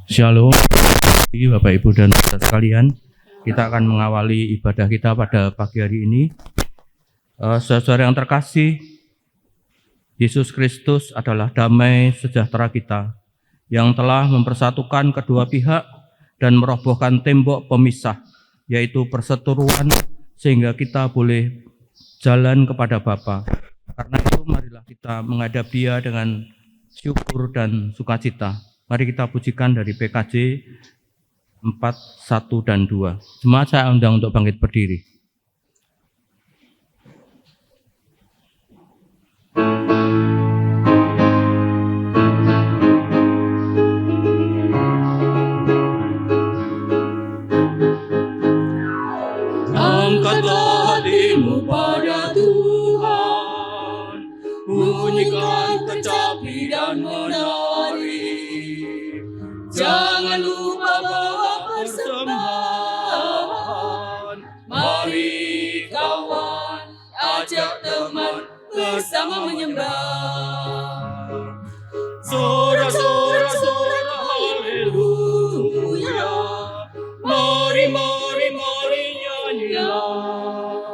Shalom, Bapak Ibu dan saudara sekalian. Kita akan mengawali ibadah kita pada pagi hari ini. Saudara yang terkasih, Yesus Kristus adalah damai sejahtera kita yang telah mempersatukan kedua pihak dan merobohkan tembok pemisah, yaitu perseteruan, sehingga kita boleh jalan kepada Bapa. Karena itu marilah kita menghadap Dia dengan syukur dan sukacita. Mari kita pujikan dari PKJ 4, 1 dan 2. Jemaat saya undang untuk bangkit berdiri. Angkatlah hatimu pada Tuhan, bunyikan kecapi dan menari. Jangan lupa bawa persembahan. Mari kawan, ajak teman bersama menyembah. Sorak-sorak haleluya. Mari nyanyilah.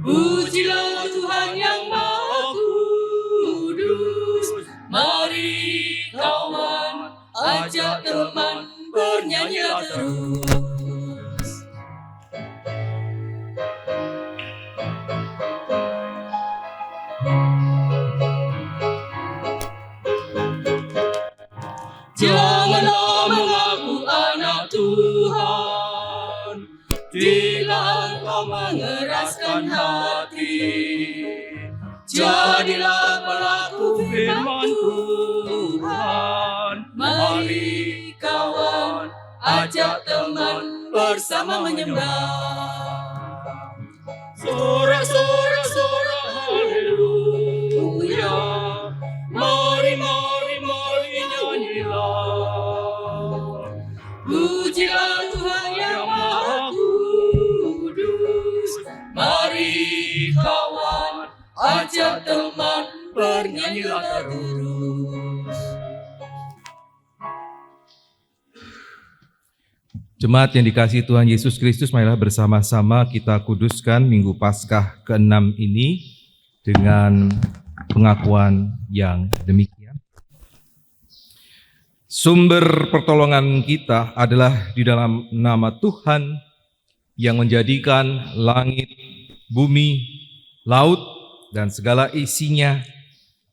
Pujilah Tuhan yang Maha Kudus. Mari kawan, ajak teman bernyanyilah terus. Janganlah mengaku anak Tuhan jika engkau mengeraskan hati. Jadilah pelaku firman Tuhan. Mari kawan, ajak teman bersama menyembah. Sorak-sorak haleluya. Mari nyanyilah. Pujilah Tuhan yang Maha Kudus. Mari kawan, ajak teman bernyanyilah terus. Jemaat yang dikasihi Tuhan Yesus Kristus, marilah bersama-sama kita kuduskan Minggu Paskah ke-6 ini dengan pengakuan yang demikian. Sumber pertolongan kita adalah di dalam nama Tuhan yang menjadikan langit, bumi, laut, dan segala isinya,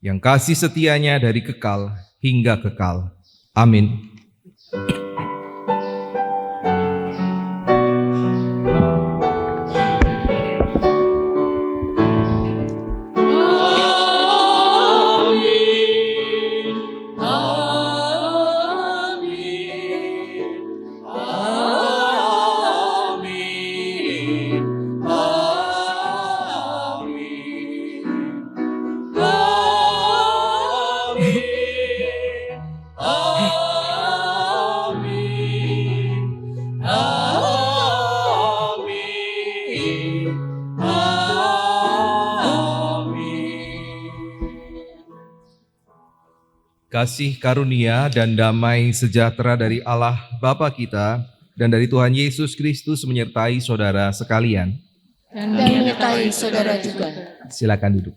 yang kasih setianya dari kekal hingga kekal. Amin. Kasih karunia dan damai sejahtera dari Allah Bapa kita dan dari Tuhan Yesus Kristus menyertai saudara sekalian. Dan menyertai saudara juga. Silakan duduk.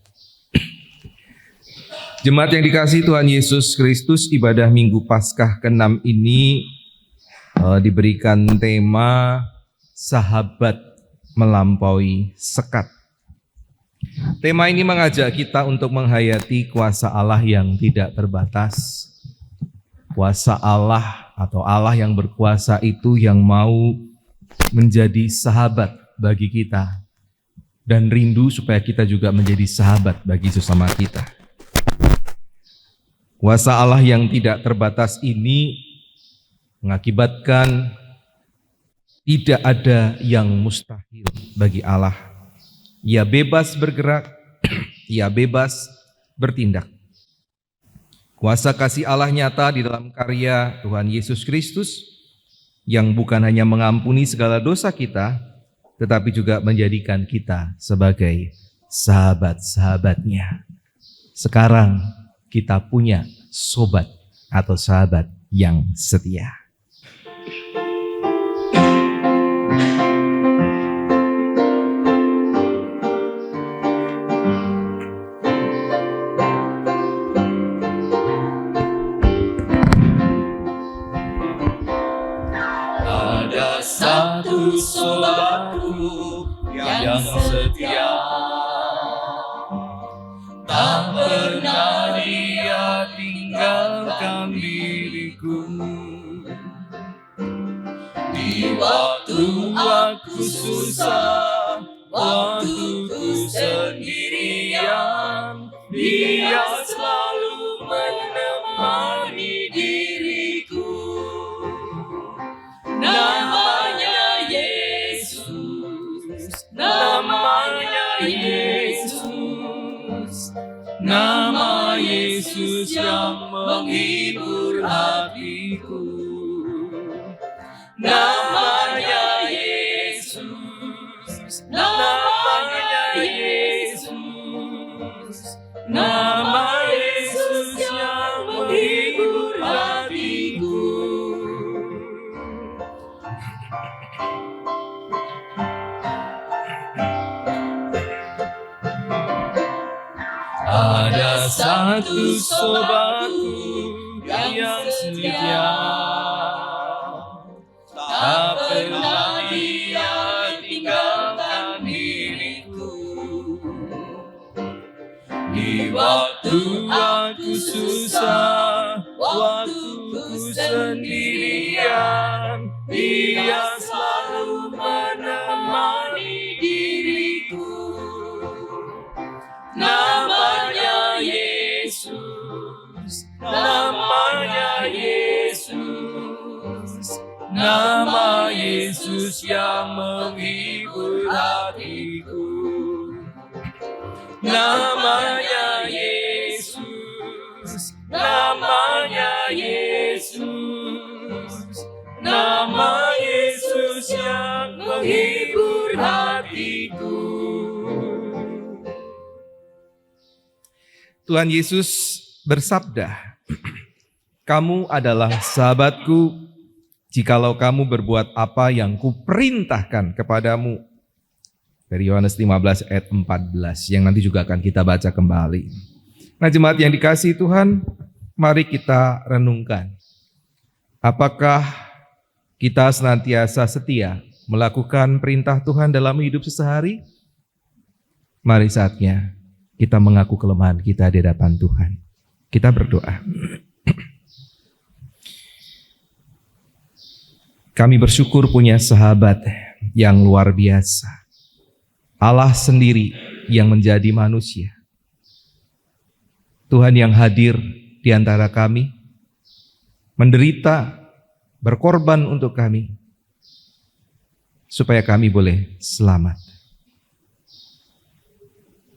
Jemaat yang dikasihi Tuhan Yesus Kristus, ibadah Minggu Paskah ke-6 ini diberikan tema sahabat melampaui sekat. Tema ini mengajak kita untuk menghayati kuasa Allah yang tidak terbatas. Kuasa Allah atau Allah yang berkuasa itu yang mau menjadi sahabat bagi kita dan rindu supaya kita juga menjadi sahabat bagi sesama kita. Kuasa Allah yang tidak terbatas ini mengakibatkan tidak ada yang mustahil bagi Allah. Ia bebas bergerak, ia bebas bertindak. Kuasa kasih Allah nyata di dalam karya Tuhan Yesus Kristus yang bukan hanya mengampuni segala dosa kita, tetapi juga menjadikan kita sebagai sahabat-sahabatnya. Sekarang kita punya sobat atau sahabat yang setia. Ada satu sobatku yang setia, tak pernah dia tinggalkan diriku. Di waktu aku susah, waktuku sendirian, dia selalu menemani diriku. Namanya Yesus, namanya Yesus, nama Yesus yang menghibur hatiku. Namanya Yesus, namanya Yesus, nama Yesus yang menghibur hatiku. Ada satu sobatku yang setia, tak pernah dia tinggalkan diriku. Di waktu aku susah, waktuku sendirian, dia selalu menemani diriku. Namanya Yesus, namanya Yesus, nama Yesus yang menghibur hatiku. Namanya Yesus, namanya Yesus, nama Yesus yang menghibur hatiku. Tuhan Yesus bersabda, "Kamu adalah sahabatku jikalau kamu berbuat apa yang kuperintahkan kepadamu." Dari Yohanes 15 ayat 14 yang nanti juga akan kita baca kembali. Nah, jemaat yang dikasihi Tuhan, mari kita renungkan. Apakah kita senantiasa setia melakukan perintah Tuhan dalam hidup sehari? Mari saatnya kita mengaku kelemahan kita di hadapan Tuhan. Kita berdoa. Kami bersyukur punya sahabat yang luar biasa. Allah sendiri yang menjadi manusia. Tuhan yang hadir di antara kami, menderita, berkorban untuk kami, supaya kami boleh selamat.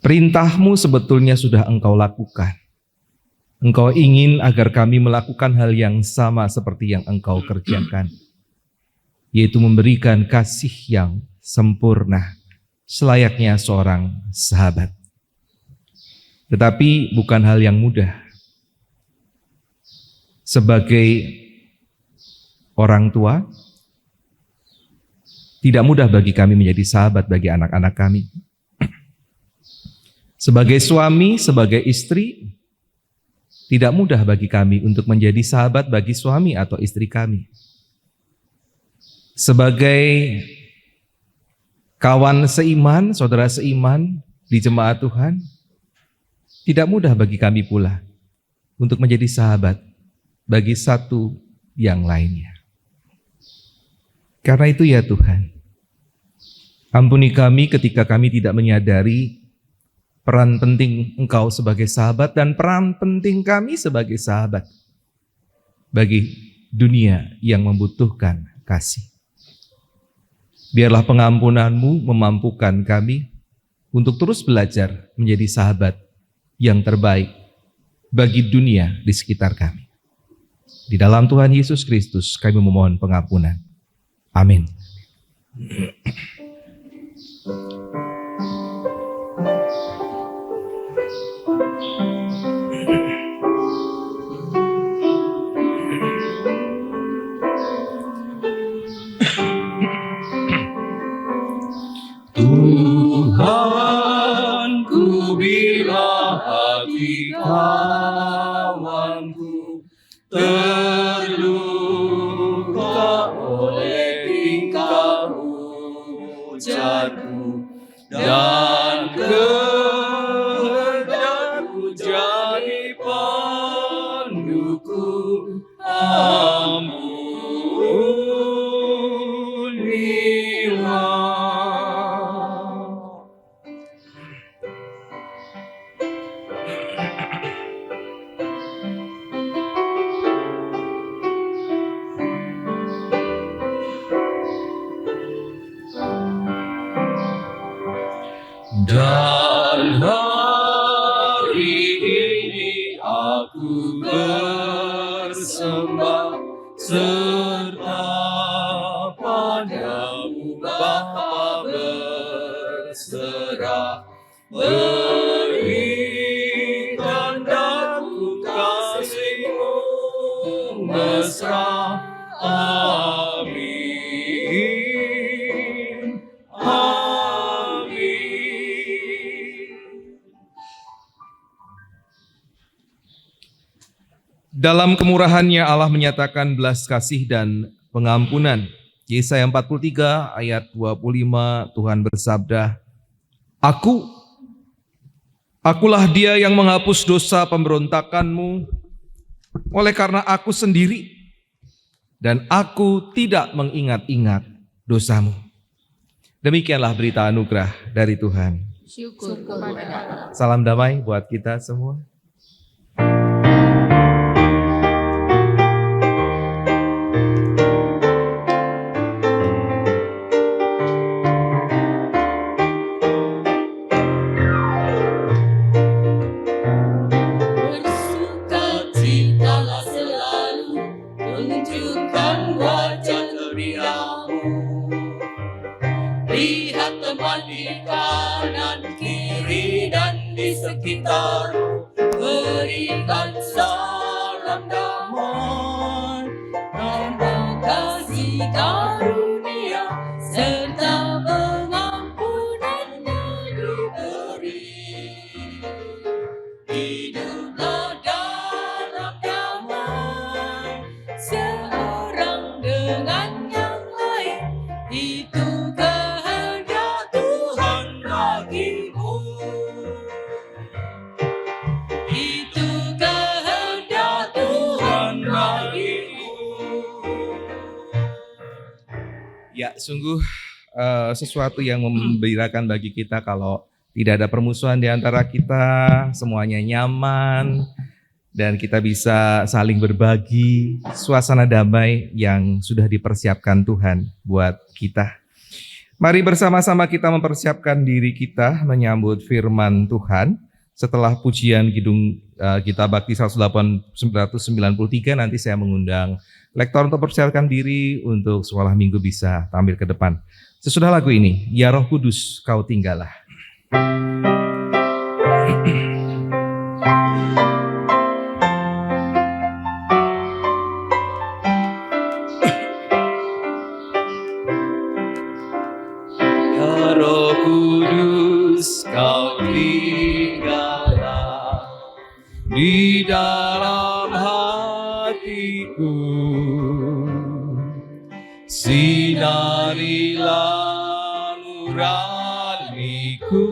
Perintah-Mu sebetulnya sudah Engkau lakukan. Engkau ingin agar kami melakukan hal yang sama seperti yang Engkau kerjakan, yaitu memberikan kasih yang sempurna, selayaknya seorang sahabat. Tetapi bukan hal yang mudah. Sebagai orang tua, tidak mudah bagi kami menjadi sahabat bagi anak-anak kami. Sebagai suami, sebagai istri, tidak mudah bagi kami untuk menjadi sahabat bagi suami atau istri kami. Sebagai kawan seiman, saudara seiman di jemaat Tuhan, tidak mudah bagi kami pula untuk menjadi sahabat bagi satu yang lainnya. Karena itu ya Tuhan, ampuni kami ketika kami tidak menyadari peran penting Engkau sebagai sahabat dan peran penting kami sebagai sahabat bagi dunia yang membutuhkan kasih. Biarlah pengampunan-Mu memampukan kami untuk terus belajar menjadi sahabat yang terbaik bagi dunia di sekitar kami. Di dalam Tuhan Yesus Kristus kami memohon pengampunan. Amin. kawanku, terluka oleh tingkah ujarku, dan kehendakku jadi panduku. Ampunilah. Dan hari ini aku bersembah serta padamu Bapa berserah, beri tandaku kasih-Mu mesra. Amin. Amin. Dalam kemurahannya Allah menyatakan belas kasih dan pengampunan. Yesaya 43 ayat 25 Tuhan bersabda, Akulah Dia yang menghapus dosa pemberontakanmu, oleh karena Aku sendiri, dan Aku tidak mengingat-ingat dosamu. Demikianlah berita anugerah dari Tuhan. Syukur kepada Allah. Salam damai buat kita semua. Bersukacitalah selalu, tunjukkan wajah ceria-Mu. Lihat teman di kanan kiri dan di sekitar, berikan salam damai dan kasih karunia serta pengampunannya diberi. Hiduplah dalam damai, seorang dengan yang lain, itu kehendak Tuhan bagimu. Itu kehendak Tuhan bagimu. Ya, sungguh sesuatu yang membirakan bagi kita kalau tidak ada permusuhan di antara kita, semuanya nyaman, dan kita bisa saling berbagi suasana damai yang sudah dipersiapkan Tuhan buat kita. Mari bersama-sama kita mempersiapkan diri kita menyambut firman Tuhan. Setelah pujian Kidung Gita Bakti 993, nanti saya mengundang lektor untuk persiapkan diri untuk sekolah minggu bisa tampil ke depan. Sesudah lagu ini, Ya Roh Kudus Kau Tinggallah. Ya Roh Kudus Kau tinggallah di dalam hatiku, sinarilah nuraniku,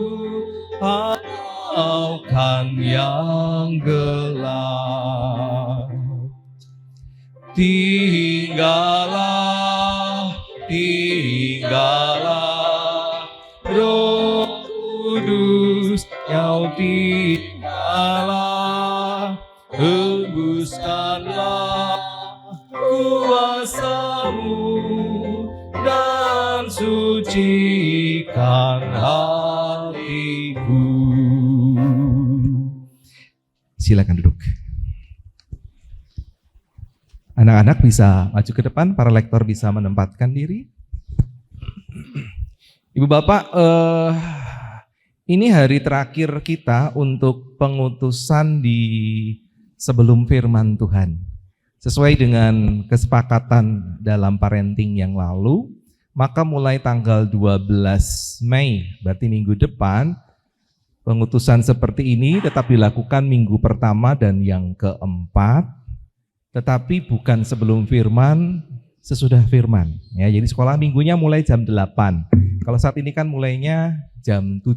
panaukan yang gelap. Tinggallah, tinggallah, Roh Kudus Kau tinggallah, hembuskanlah kuasa-Mu dan sucikan hatiku. Silakan duduk. Anak-anak bisa maju ke depan, para lektor bisa menempatkan diri. Ibu Bapak, ini hari terakhir kita untuk pengutusan di sebelum firman Tuhan. Sesuai dengan kesepakatan dalam parenting yang lalu, maka mulai tanggal 12 Mei, berarti minggu depan, Pengutusan seperti ini tetap dilakukan minggu pertama dan yang keempat, tetapi bukan sebelum firman, sesudah firman. Ya, jadi sekolah minggunya mulai jam 8. Kalau saat ini kan mulainya jam 7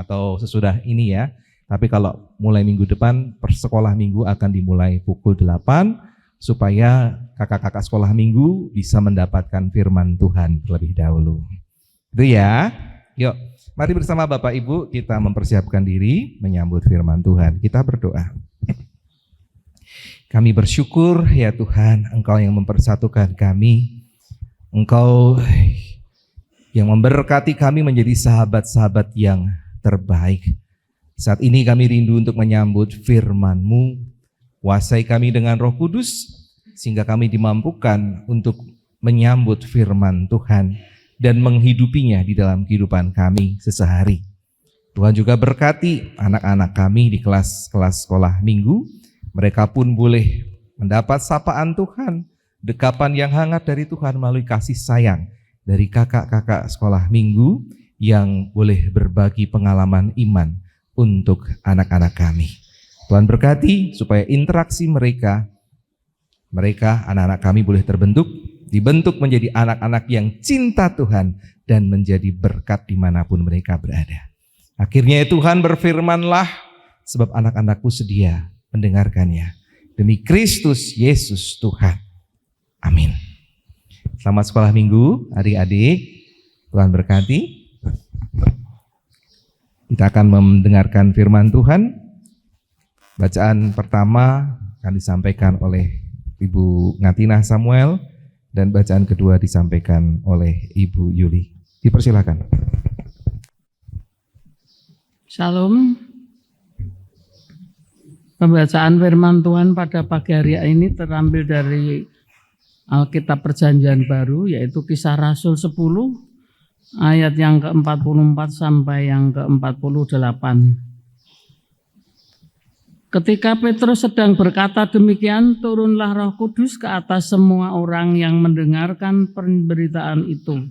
atau sesudah ini ya. Tapi kalau mulai minggu depan, persekolah minggu akan dimulai pukul 8 supaya kakak-kakak sekolah minggu bisa mendapatkan firman Tuhan terlebih dahulu. Itu ya. Yuk, mari bersama Bapak Ibu kita mempersiapkan diri menyambut firman Tuhan. Kita berdoa. Kami bersyukur ya Tuhan, Engkau yang mempersatukan kami. Engkau yang memberkati kami menjadi sahabat-sahabat yang terbaik. Saat ini kami rindu untuk menyambut firman-Mu. Kuasai kami dengan Roh Kudus, sehingga kami dimampukan untuk menyambut firman Tuhan dan menghidupinya di dalam kehidupan kami sehari-hari. Tuhan juga berkati anak-anak kami di kelas-kelas sekolah minggu. Mereka pun boleh mendapat sapaan Tuhan, dekapan yang hangat dari Tuhan melalui kasih sayang dari kakak-kakak sekolah minggu yang boleh berbagi pengalaman iman untuk anak-anak kami. Tuhan berkati supaya interaksi mereka anak-anak kami boleh dibentuk menjadi anak-anak yang cinta Tuhan dan menjadi berkat dimanapun mereka berada. Akhirnya Tuhan berfirmanlah, sebab anak-anakku sedia mendengarkannya. Demi Kristus Yesus Tuhan. Amin. Selamat sekolah minggu adik-adik. Tuhan berkati. Kita akan mendengarkan firman Tuhan. Bacaan pertama akan disampaikan oleh Ibu Ngatina Samuel dan bacaan kedua disampaikan oleh Ibu Yuli. Dipersilakan. Shalom. Pembacaan firman Tuhan pada pagi hari ini terambil dari Alkitab Perjanjian Baru, yaitu Kisah Rasul 10 ayat yang ke-44 sampai yang ke-48. Ketika Petrus sedang berkata demikian, turunlah Roh Kudus ke atas semua orang yang mendengarkan pemberitaan itu.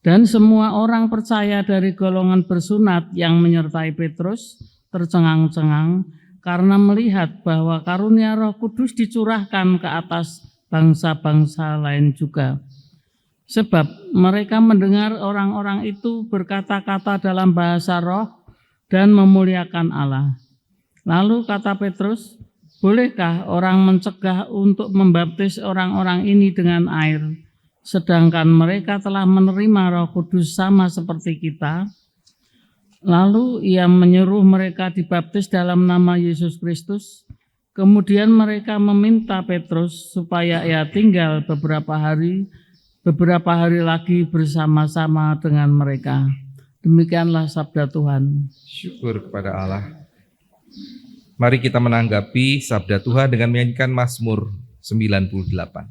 Dan semua orang percaya dari golongan bersunat yang menyertai Petrus tercengang-cengang karena melihat bahwa karunia Roh Kudus dicurahkan ke atas bangsa-bangsa lain juga. Sebab mereka mendengar orang-orang itu berkata-kata dalam bahasa roh dan memuliakan Allah. Lalu kata Petrus, bolehkah orang mencegah untuk membaptis orang-orang ini dengan air, sedangkan mereka telah menerima Roh Kudus sama seperti kita? Lalu ia menyuruh mereka dibaptis dalam nama Yesus Kristus. Kemudian mereka meminta Petrus supaya ia tinggal beberapa hari lagi bersama-sama dengan mereka. Demikianlah sabda Tuhan. Syukur kepada Allah. Mari kita menanggapi sabda Tuhan dengan menyanyikan Mazmur 98.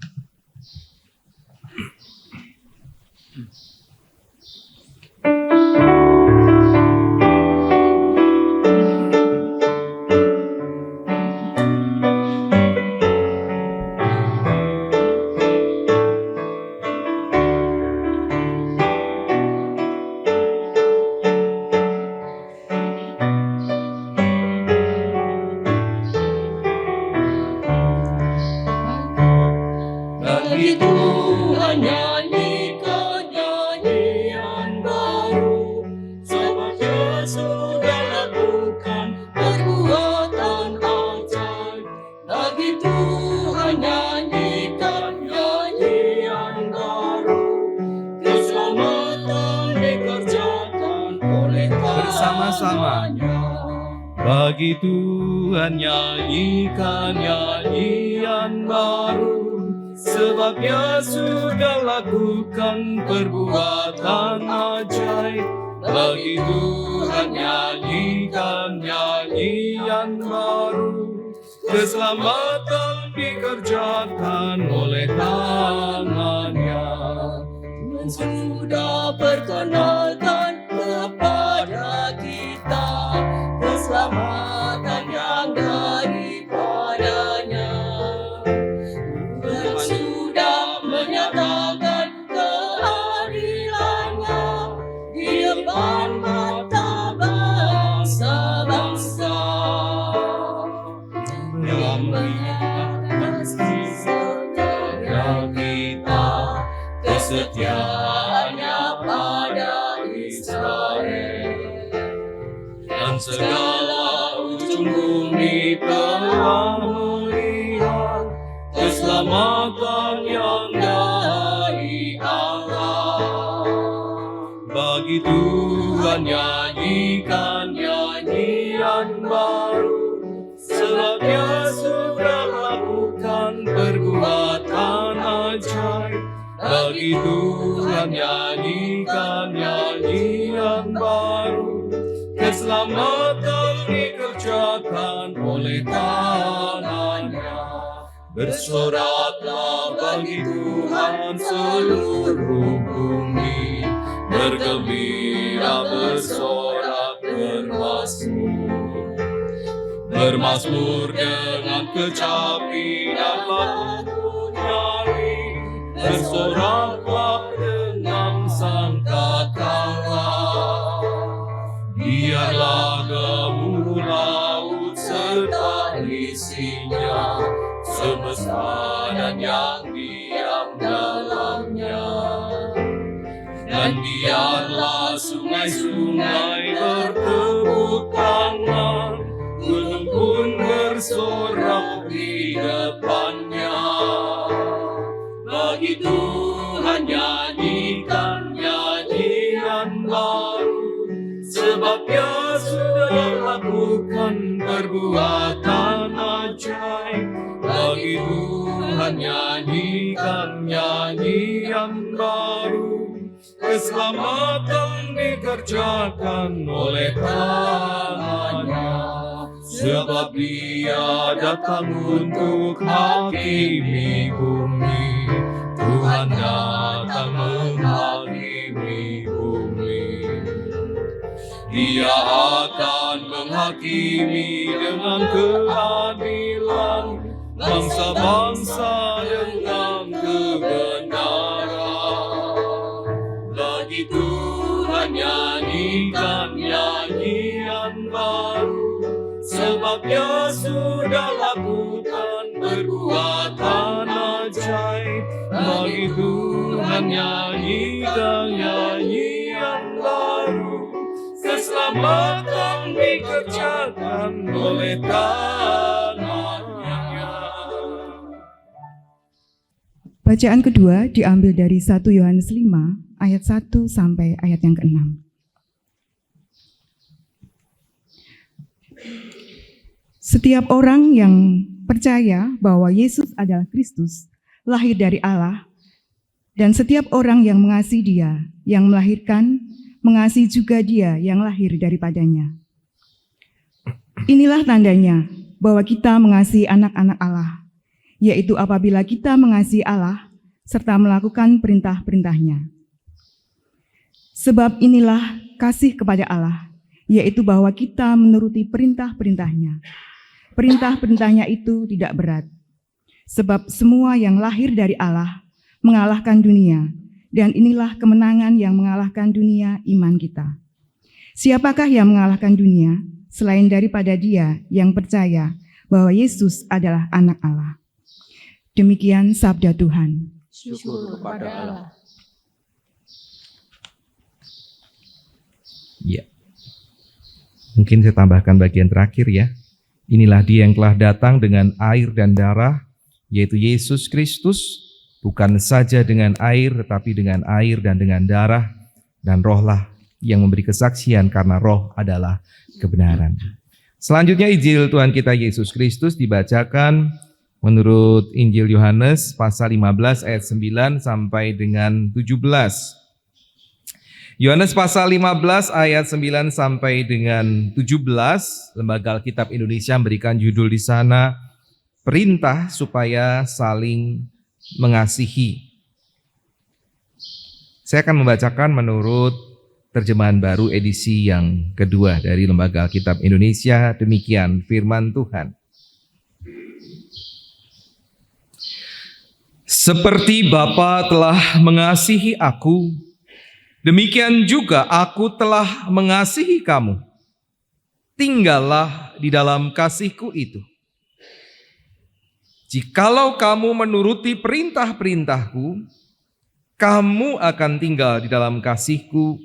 Bagi Tuhan nyanyikan nyanyian baru, sebab Dia sudah lakukan perbuatan ajaib. Bagi Tuhan nyanyikan nyanyian baru, keselamatan dikerjakan oleh tangannya. Tuhan sudah perkenalkan kepada kita keselamatan yang daripadanya. Tuhan sudah menyatakan keadilannya di depan mata bangsa segala ujung bumi telah melihat keselamatan yang dari Allah. Bagi Tuhan nyanyikan nyanyian baru, sebab Dia sudah lakukan perbuatan ajaib. Bagi Tuhan nyanyikan nyanyian baru, keselamatan dikerjakan oleh tangannya. Bersoraklah bagi Tuhan seluruh bumi, bergembira bersorak bermasmur. Bermasmur dengan kecapi dan lagu nyanyi, bersoraklah dengan sangkakala. Biarlah gemuruh laut serta isinya, semesta dan yang diam dalamnya. Dan biarlah sungai-sungai bertepuk tangan, gunung pun bersorak di depannya. Bagi Tuhan nyanyikan nyanyian baru, sebab Dia sudah lakukan perbuatan ajaib. Bagi Tuhan nyanyikan nyanyian baru, keselamatan dikerjakan oleh tangannya. Sebab Dia datang untuk hakimi bumi, Tuhan datang menghakimi bumi. Dia akan menghakimi dengan keadilan bangsa-bangsa dengan kebenaran. Bagi Tuhan nyanyikan nyanyian baru, sebab Dia sudah lakukan perbuatan ajaib. Bagi Tuhan nyanyikan nyanyian baru, keselamatan dikerjakan oleh tangannya. Bacaan kedua diambil dari 1 Yohanes 5 ayat 1 sampai ayat yang ke-6. Setiap orang yang percaya bahwa Yesus adalah Kristus, lahir dari Allah, dan setiap orang yang mengasihi Dia, yang melahirkan, mengasihi juga Dia yang lahir daripadanya. Inilah tandanya bahwa kita mengasihi anak-anak Allah, yaitu apabila kita mengasihi Allah serta melakukan perintah-perintahnya. Sebab inilah kasih kepada Allah, yaitu bahwa kita menuruti perintah-perintahnya. Perintah-perintahnya itu tidak berat, sebab semua yang lahir dari Allah mengalahkan dunia, dan inilah kemenangan yang mengalahkan dunia, iman kita. Siapakah yang mengalahkan dunia selain daripada Dia yang percaya bahwa Yesus adalah anak Allah? Demikian sabda Tuhan. Syukur kepada Allah. Ya. Mungkin saya tambahkan bagian terakhir ya. Inilah Dia yang telah datang dengan air dan darah, yaitu Yesus Kristus, bukan saja dengan air, tetapi dengan air dan dengan darah, dan Rohlah yang memberi kesaksian, karena Roh adalah kebenaran. Selanjutnya Injil Tuhan kita Yesus Kristus dibacakan menurut Injil Yohanes pasal 15 ayat 9 sampai dengan 17. Yohanes pasal 15 ayat 9 sampai dengan 17, Lembaga Alkitab Indonesia memberikan judul di sana, perintah supaya saling mengasihi. Saya akan membacakan menurut terjemahan baru edisi yang kedua dari Lembaga Alkitab Indonesia. Demikian firman Tuhan. Seperti Bapa telah mengasihi aku, demikian juga aku telah mengasihi kamu. Tinggallah di dalam kasihku itu. Jikalau kamu menuruti perintah-perintahku, kamu akan tinggal di dalam kasihku,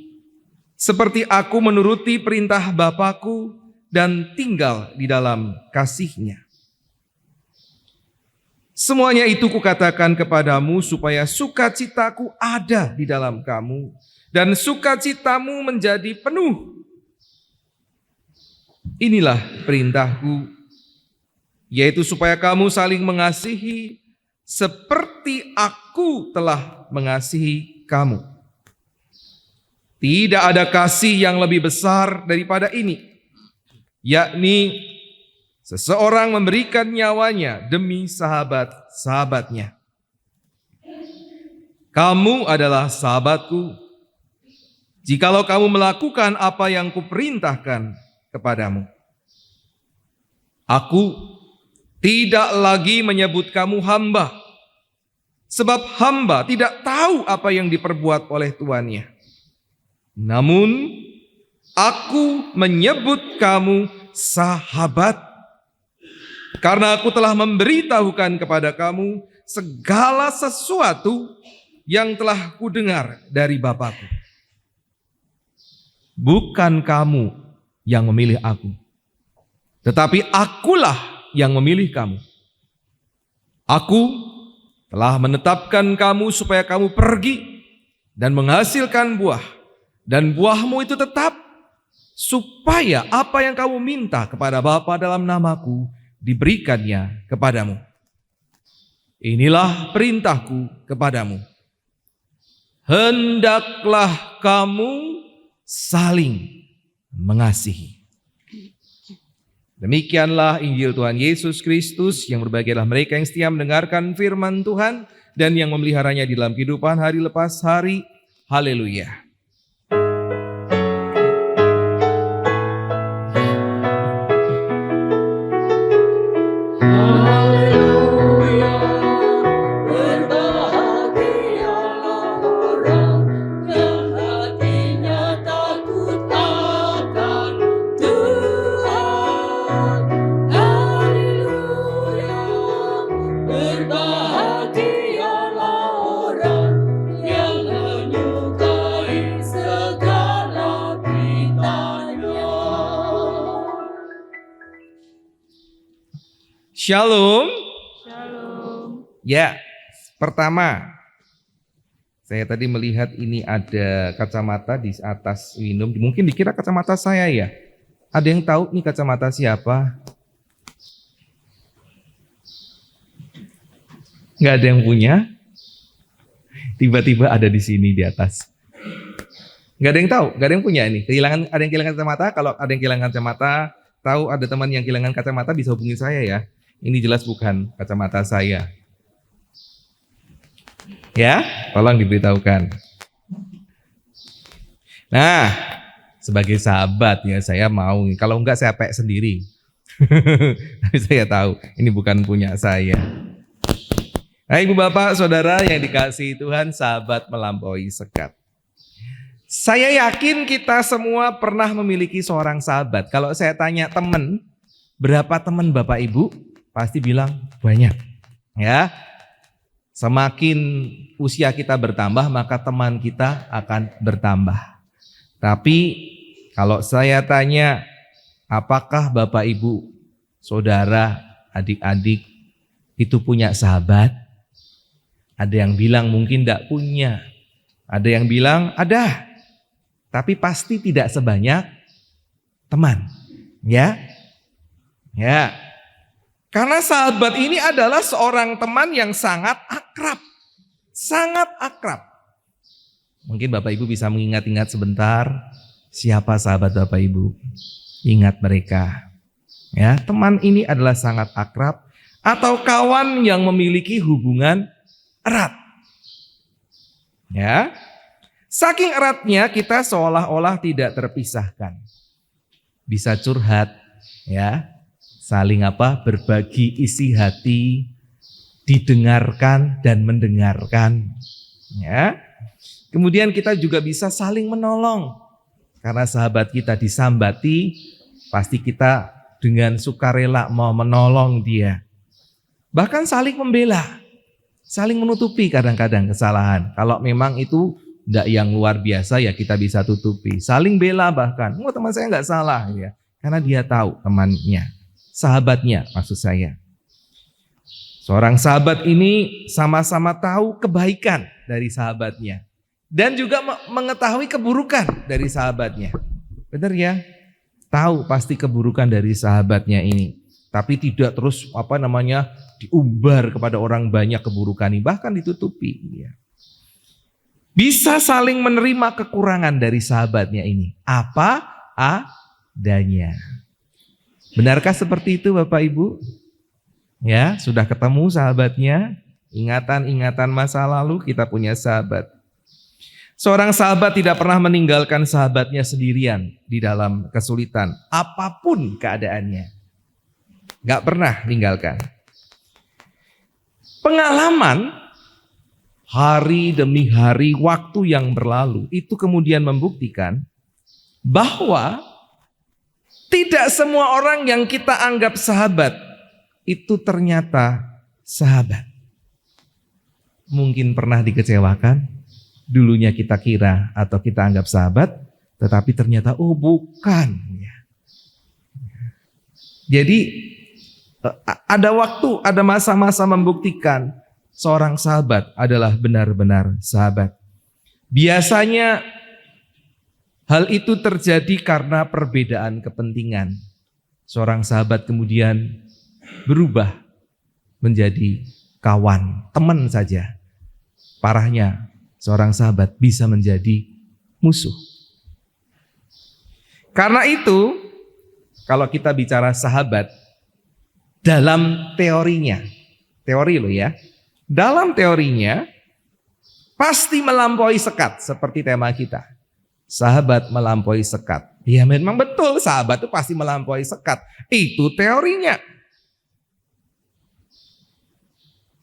seperti aku menuruti perintah Bapakku dan tinggal di dalam kasih-Nya. Semuanya itu kukatakan kepadamu supaya sukacitaku ada di dalam kamu dan sukacitamu menjadi penuh. Inilah perintahku, yaitu supaya kamu saling mengasihi seperti aku telah mengasihi kamu. Tidak ada kasih yang lebih besar daripada ini, yakni seseorang memberikan nyawanya demi sahabat-sahabatnya. Kamu adalah sahabatku, jikalau kamu melakukan apa yang kuperintahkan kepadamu. Aku tidak lagi menyebut kamu hamba, sebab hamba tidak tahu apa yang diperbuat oleh tuannya. Namun, aku menyebut kamu sahabat, karena aku telah memberitahukan kepada kamu segala sesuatu yang telah kudengar dari Bapa-Ku. Bukan kamu yang memilih aku, tetapi akulah yang memilih kamu. Aku telah menetapkan kamu supaya kamu pergi dan menghasilkan buah, dan buahmu itu tetap, supaya apa yang kamu minta kepada Bapa dalam namaku diberikannya kepadamu. Inilah perintahku kepadamu. Hendaklah kamu saling mengasihi. Demikianlah Injil Tuhan Yesus Kristus. Yang berbahagialah mereka yang setia mendengarkan firman Tuhan dan yang memeliharanya di dalam kehidupan hari lepas hari. Haleluya. Shalom. Shalom. Ya, pertama, saya tadi melihat ini ada kacamata di atas minum. Mungkin dikira kacamata saya ya. Ada yang tahu nih kacamata siapa? Nggak ada yang punya? Tiba-tiba ada di sini di atas. Nggak ada yang tahu, nggak ada yang punya ini. Ada yang kehilangan kacamata? Kalau ada yang kehilangan kacamata, tahu ada teman yang kehilangan kacamata bisa hubungi saya ya. Ini jelas bukan kacamata saya. Ya, tolong diberitahukan. Nah, sebagai sahabat ya saya mau. Kalau enggak saya pakai sendiri. Tapi saya tahu ini bukan punya saya. Nah, Ibu Bapak, Saudara yang dikasihi Tuhan, sahabat melampaui sekat. Saya yakin kita semua pernah memiliki seorang sahabat. Kalau saya tanya teman, berapa teman Bapak Ibu? Pasti bilang banyak. Ya. Semakin usia kita bertambah, maka teman kita akan bertambah. Tapi kalau saya tanya, apakah Bapak Ibu, Saudara, adik-adik itu punya sahabat? Ada yang bilang mungkin tidak punya. Ada yang bilang ada. Tapi pasti tidak sebanyak teman. Ya. Ya. Karena sahabat ini adalah seorang teman yang sangat akrab. Sangat akrab. Mungkin Bapak Ibu bisa mengingat-ingat sebentar siapa sahabat Bapak Ibu. Ingat mereka. Ya, teman ini adalah sangat akrab atau kawan yang memiliki hubungan erat. Ya. Saking eratnya kita seolah-olah tidak terpisahkan. Bisa curhat, ya. Saling berbagi isi hati, didengarkan dan mendengarkan. Ya. Kemudian kita juga bisa saling menolong. Karena sahabat kita disambati, pasti kita dengan sukarela mau menolong dia. Bahkan saling membela, saling menutupi kadang-kadang kesalahan. Kalau memang itu tidak yang luar biasa ya kita bisa tutupi. Saling bela bahkan, teman saya nggak salah ya. Karena dia tahu temannya, sahabatnya maksud saya. Seorang sahabat ini sama-sama tahu kebaikan dari sahabatnya. Dan juga mengetahui keburukan dari sahabatnya. Benar ya? Tahu pasti keburukan dari sahabatnya ini. Tapi tidak terus diumbar kepada orang banyak keburukan ini. Bahkan ditutupi. Bisa saling menerima kekurangan dari sahabatnya ini. Apa adanya. Benarkah seperti itu Bapak Ibu? Ya, sudah ketemu sahabatnya, ingatan-ingatan masa lalu kita punya sahabat. Seorang sahabat tidak pernah meninggalkan sahabatnya sendirian di dalam kesulitan, apapun keadaannya. Gak pernah tinggalkan. Pengalaman hari demi hari waktu yang berlalu itu kemudian membuktikan bahwa tidak semua orang yang kita anggap sahabat itu ternyata sahabat. Mungkin pernah dikecewakan, dulunya kita kira atau kita anggap sahabat, tetapi ternyata bukan. Jadi ada waktu, ada masa-masa membuktikan seorang sahabat adalah benar-benar sahabat. Biasanya hal itu terjadi karena perbedaan kepentingan. Seorang sahabat kemudian berubah menjadi kawan, teman saja. Parahnya, seorang sahabat bisa menjadi musuh. Karena itu, kalau kita bicara sahabat, dalam teorinya, teori loh ya, dalam teorinya pasti melampaui sekat seperti tema kita. Sahabat melampaui sekat. Ya memang betul, sahabat itu pasti melampaui sekat. Itu teorinya.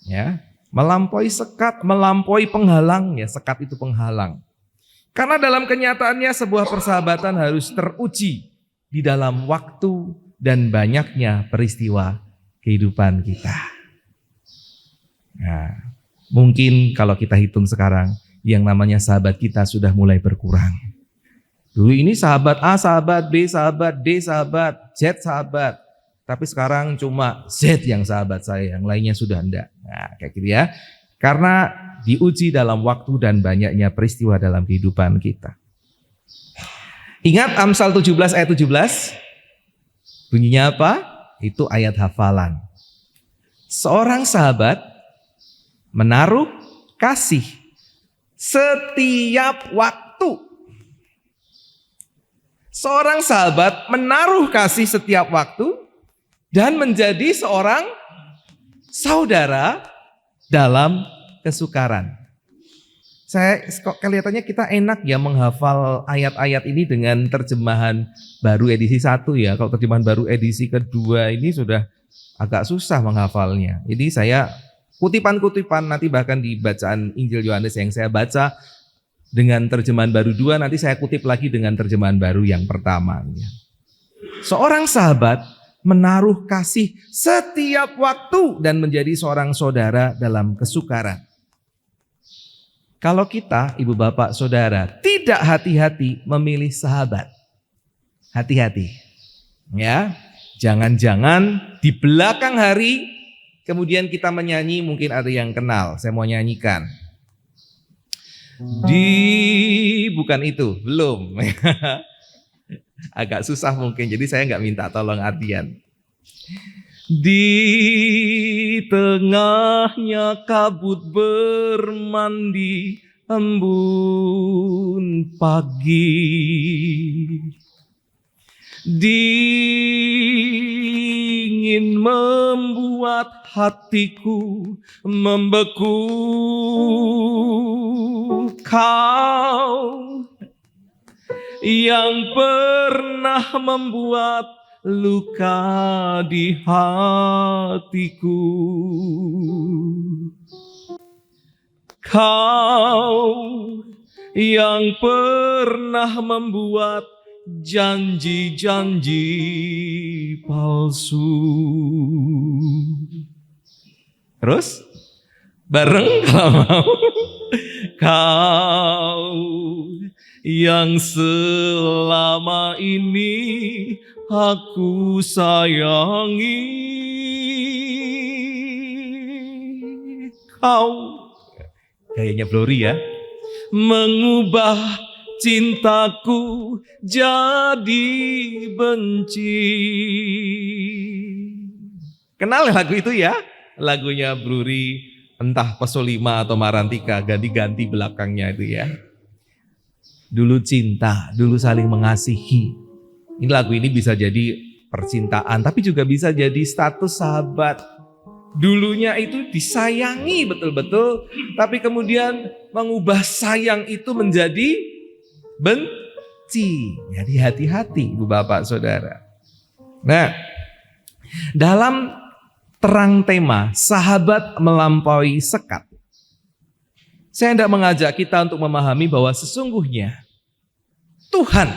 Ya, melampaui sekat, melampaui penghalang, ya sekat itu penghalang. Karena dalam kenyataannya sebuah persahabatan harus teruji di dalam waktu dan banyaknya peristiwa kehidupan kita. Nah, mungkin kalau kita hitung sekarang, yang namanya sahabat kita sudah mulai berkurang. Dulu ini sahabat A, sahabat B, sahabat D, sahabat Z, sahabat. Tapi sekarang cuma Z yang sahabat saya, yang lainnya sudah enggak. Nah, kayak gitu ya. Karena diuji dalam waktu dan banyaknya peristiwa dalam kehidupan kita. Ingat Amsal 17 ayat 17? Bunyinya apa? Itu ayat hafalan. Seorang sahabat menaruh kasih setiap waktu. Seorang sahabat menaruh kasih setiap waktu dan menjadi seorang saudara dalam kesukaran. Saya kok kelihatannya kita enak ya menghafal ayat-ayat ini dengan terjemahan baru edisi 1 ya. Kalau terjemahan baru edisi kedua ini sudah agak susah menghafalnya. Jadi saya kutipan-kutipan nanti bahkan di bacaan Injil Yohanes yang saya baca dengan terjemahan baru 2, nanti saya kutip lagi dengan terjemahan baru yang pertama. Seorang sahabat menaruh kasih setiap waktu dan menjadi seorang saudara dalam kesukaran. Kalau kita, ibu bapak saudara, tidak hati-hati memilih sahabat. Hati-hati. Ya, jangan-jangan di belakang hari kemudian kita menyanyi, mungkin ada yang kenal, saya mau nyanyikan. Bukan itu, belum. Agak susah mungkin, jadi saya nggak minta tolong artian. Di tengahnya kabut bermandi embun pagi, dingin membuat hatiku membeku. Kau yang pernah membuat luka di hatiku, kau yang pernah membuat janji-janji palsu. Terus bareng kalau mau. Kau yang selama ini aku sayangi kau. Kayaknya Glory ya. Mengubah cintaku jadi benci. Kenal lagu itu ya? Lagunya Bluri, entah Pesolima atau Marantika, ganti-ganti belakangnya itu ya. Dulu cinta, dulu saling mengasihi. Ini lagu ini bisa jadi percintaan, tapi juga bisa jadi status sahabat. Dulunya itu disayangi betul-betul, tapi kemudian mengubah sayang itu menjadi benci. Jadi hati-hati Ibu Bapak Saudara. Nah, dalam terang tema sahabat melampaui sekat, saya hendak mengajak kita untuk memahami bahwa sesungguhnya Tuhan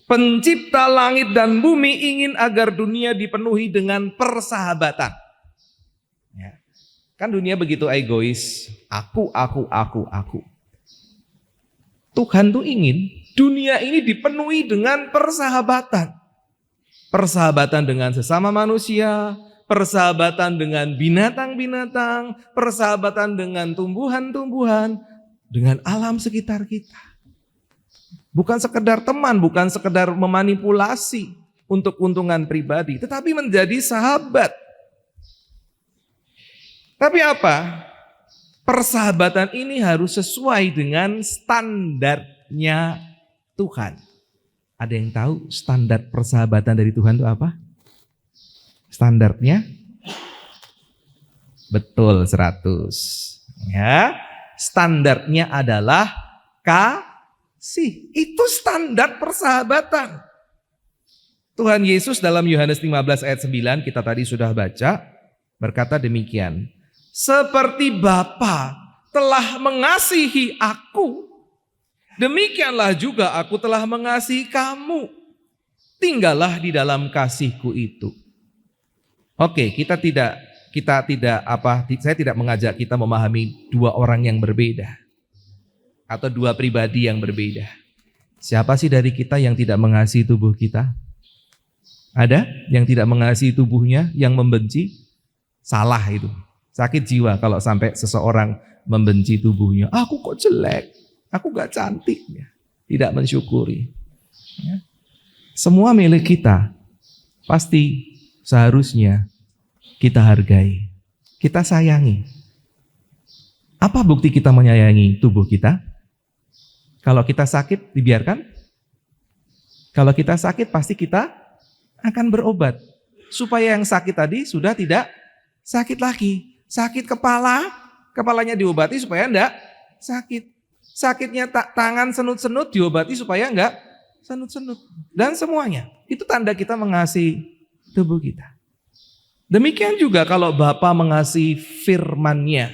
pencipta langit dan bumi ingin agar dunia dipenuhi dengan persahabatan. Ya. Kan dunia begitu egois, aku. Tuhan tuh ingin dunia ini dipenuhi dengan persahabatan. Persahabatan dengan sesama manusia, persahabatan dengan binatang-binatang, persahabatan dengan tumbuhan-tumbuhan, dengan alam sekitar kita. Bukan sekedar teman, bukan sekedar memanipulasi untuk keuntungan pribadi, tetapi menjadi sahabat. Tapi apa? Persahabatan ini harus sesuai dengan standarnya Tuhan. Ada yang tahu standar persahabatan dari Tuhan itu apa? Standarnya? Betul, 100. Ya, standarnya adalah kasih. Itu standar persahabatan. Tuhan Yesus dalam Yohanes 15 ayat 9 kita tadi sudah baca, berkata demikian. Seperti Bapa telah mengasihi aku, demikianlah juga aku telah mengasihi kamu. Tinggallah di dalam kasihku itu. Oke, saya tidak mengajak kita memahami dua orang yang berbeda atau dua pribadi yang berbeda. Siapa sih dari kita yang tidak mengasihi tubuh kita? Ada yang tidak mengasihi tubuhnya, yang membenci? Salah itu. Sakit jiwa kalau sampai seseorang membenci tubuhnya. Aku kok jelek, aku gak cantik. Tidak mensyukuri. Semua milik kita, pasti seharusnya kita hargai, kita sayangi. Apa bukti kita menyayangi tubuh kita? Kalau kita sakit, dibiarkan? Kalau kita sakit, pasti kita akan berobat. Supaya yang sakit tadi sudah tidak sakit lagi. Sakit kepalanya diobati supaya enggak sakit. Sakitnya tangan senut-senut diobati supaya enggak senut-senut. Dan semuanya. Itu tanda kita mengasihi tubuh kita. Demikian juga kalau Bapa mengasihi firman-Nya.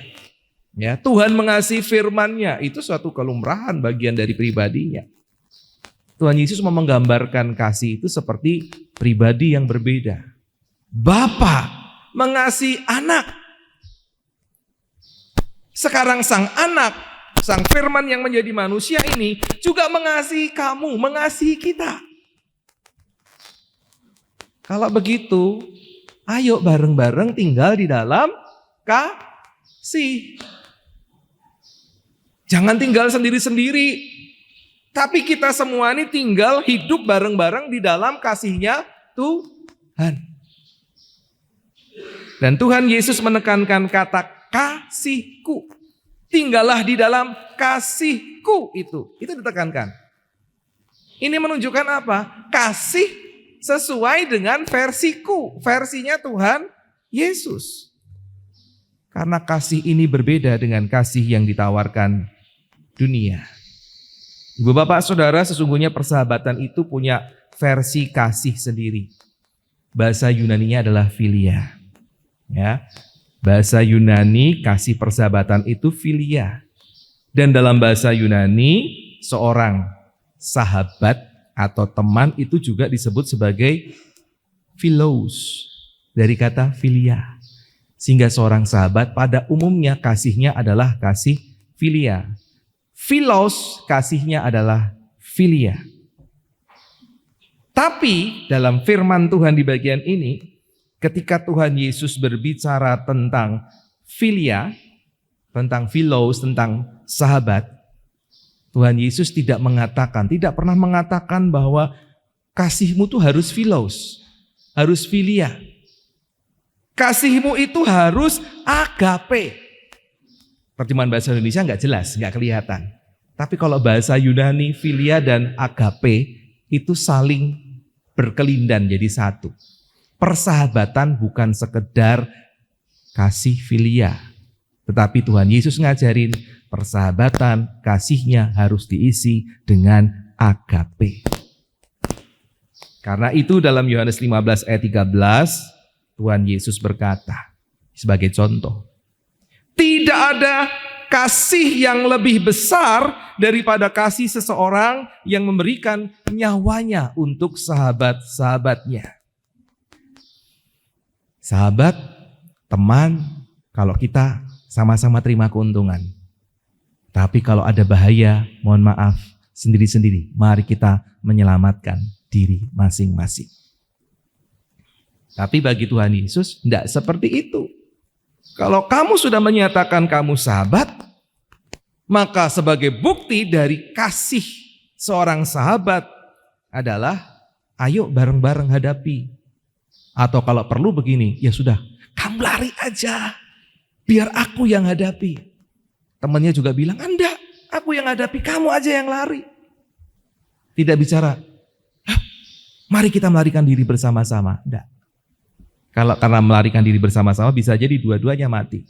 Ya, Tuhan mengasihi firman-Nya, itu suatu kelumrahan bagian dari pribadinya. Tuhan Yesus mau menggambarkan kasih itu seperti pribadi yang berbeda. Bapa mengasihi anak. Sekarang sang anak, sang firman yang menjadi manusia ini juga mengasihi kamu, mengasihi kita. Kalau begitu, ayo bareng-bareng tinggal di dalam kasih. Jangan tinggal sendiri-sendiri. Tapi kita semua ini tinggal hidup bareng-bareng di dalam kasihnya Tuhan. Dan Tuhan Yesus menekankan kata kasihku. Tinggallah di dalam kasihku itu. Itu ditekankan. Ini menunjukkan apa? Kasih sesuai dengan versiku. Versinya Tuhan Yesus. Karena kasih ini berbeda dengan kasih yang ditawarkan dunia. Ibu bapak saudara, sesungguhnya persahabatan itu punya versi kasih sendiri. Bahasa Yunaninya adalah philia. Ya. Bahasa Yunani kasih persahabatan itu philia. Dan dalam bahasa Yunani seorang sahabat atau teman itu juga disebut sebagai philos. Dari kata philia. Sehingga seorang sahabat pada umumnya kasihnya adalah kasih philia. Philos kasihnya adalah philia. Tapi dalam firman Tuhan di bagian ini, ketika Tuhan Yesus berbicara tentang filia, tentang philos, tentang sahabat, Tuhan Yesus tidak pernah mengatakan bahwa kasihmu itu harus philos, harus filia. Kasihmu itu harus agape. Terjemahan bahasa Indonesia nggak jelas, nggak kelihatan. Tapi kalau bahasa Yunani, filia dan agape itu saling berkelindan jadi satu. Persahabatan bukan sekedar kasih filia. Tetapi Tuhan Yesus ngajarin persahabatan, kasihnya harus diisi dengan agape. Karena itu dalam Yohanes 15 ayat 13, Tuhan Yesus berkata sebagai contoh, tidak ada kasih yang lebih besar daripada kasih seseorang yang memberikan nyawanya untuk sahabat-sahabatnya. Sahabat, teman, kalau kita sama-sama terima keuntungan. Tapi kalau ada bahaya, mohon maaf, sendiri-sendiri. Mari kita menyelamatkan diri masing-masing. Tapi bagi Tuhan Yesus tidak seperti itu. Kalau kamu sudah menyatakan kamu sahabat, maka sebagai bukti dari kasih seorang sahabat adalah ayo bareng-bareng hadapi. Atau kalau perlu begini, ya sudah, kamu lari aja, biar aku yang hadapi. Temannya juga bilang, enggak, aku yang hadapi, kamu aja yang lari. Tidak bicara, mari kita melarikan diri bersama-sama. Enggak. Kalau karena melarikan diri bersama-sama bisa jadi dua-duanya mati.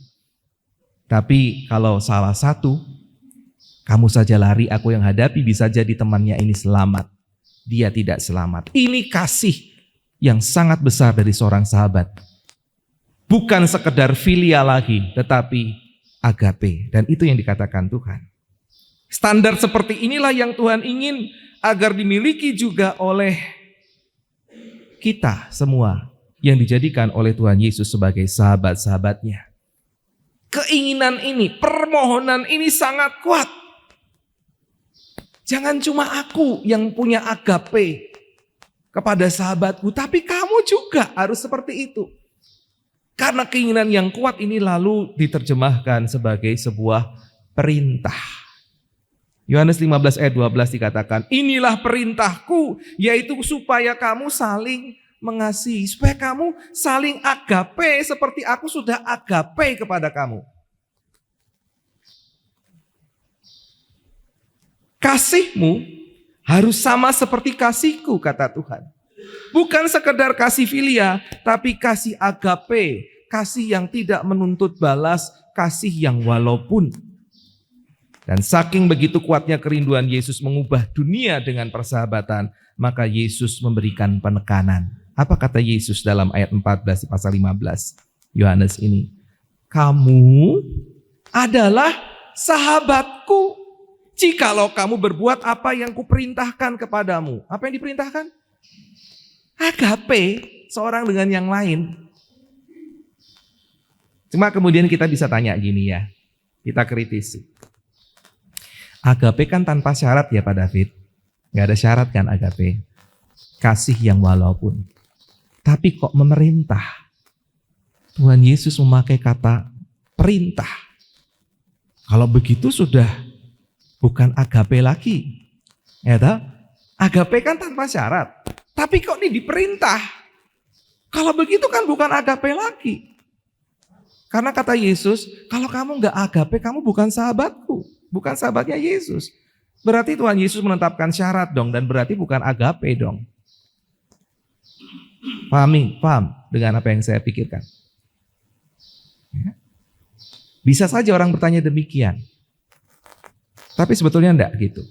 Tapi kalau salah satu, kamu saja lari, aku yang hadapi, bisa jadi temannya ini selamat. Dia tidak selamat. Ini kasih yang sangat besar dari seorang sahabat. Bukan sekedar filia lagi, tetapi agape. Dan itu yang dikatakan Tuhan. Standar seperti inilah yang Tuhan ingin agar dimiliki juga oleh kita semua yang dijadikan oleh Tuhan Yesus sebagai sahabat-sahabatnya. Keinginan ini, permohonan ini sangat kuat. Jangan cuma aku yang punya agape kepada sahabatku, tapi kamu juga harus seperti itu. Karena keinginan yang kuat ini lalu diterjemahkan sebagai sebuah perintah. Yohanes 15 ayat 12 dikatakan, inilah perintahku, yaitu supaya kamu saling mengasihi, supaya kamu saling agape seperti aku sudah agape kepada kamu. Kasihmu harus sama seperti kasihku, kata Tuhan. Bukan sekedar kasih filia, tapi kasih agape, kasih yang tidak menuntut balas, kasih yang walaupun. Dan saking begitu kuatnya kerinduan Yesus mengubah dunia dengan persahabatan, maka Yesus memberikan penekanan. Apa kata Yesus dalam ayat 14 di pasal 15 Yohanes ini? Kamu adalah sahabatku jikalau kamu berbuat apa yang kuperintahkan kepadamu. Apa yang diperintahkan? Agape seorang dengan yang lain. Cuma kemudian kita bisa tanya gini ya, kita kritisi. Agape kan tanpa syarat ya Pak David. Gak ada syarat kan agape. Kasih yang walaupun. Tapi kok memerintah? Tuhan Yesus memakai kata perintah. Kalau begitu sudah bukan agape lagi. Ya toh? Agape kan tanpa syarat. Tapi kok ini diperintah? Kalau begitu kan bukan agape lagi. Karena kata Yesus, kalau kamu nggak agape, kamu bukan sahabatku. Bukan sahabatnya Yesus. Berarti Tuhan Yesus menetapkan syarat dong. Dan berarti bukan agape dong. Paham dengan apa yang saya pikirkan? Bisa saja orang bertanya demikian. Tapi sebetulnya enggak gitu.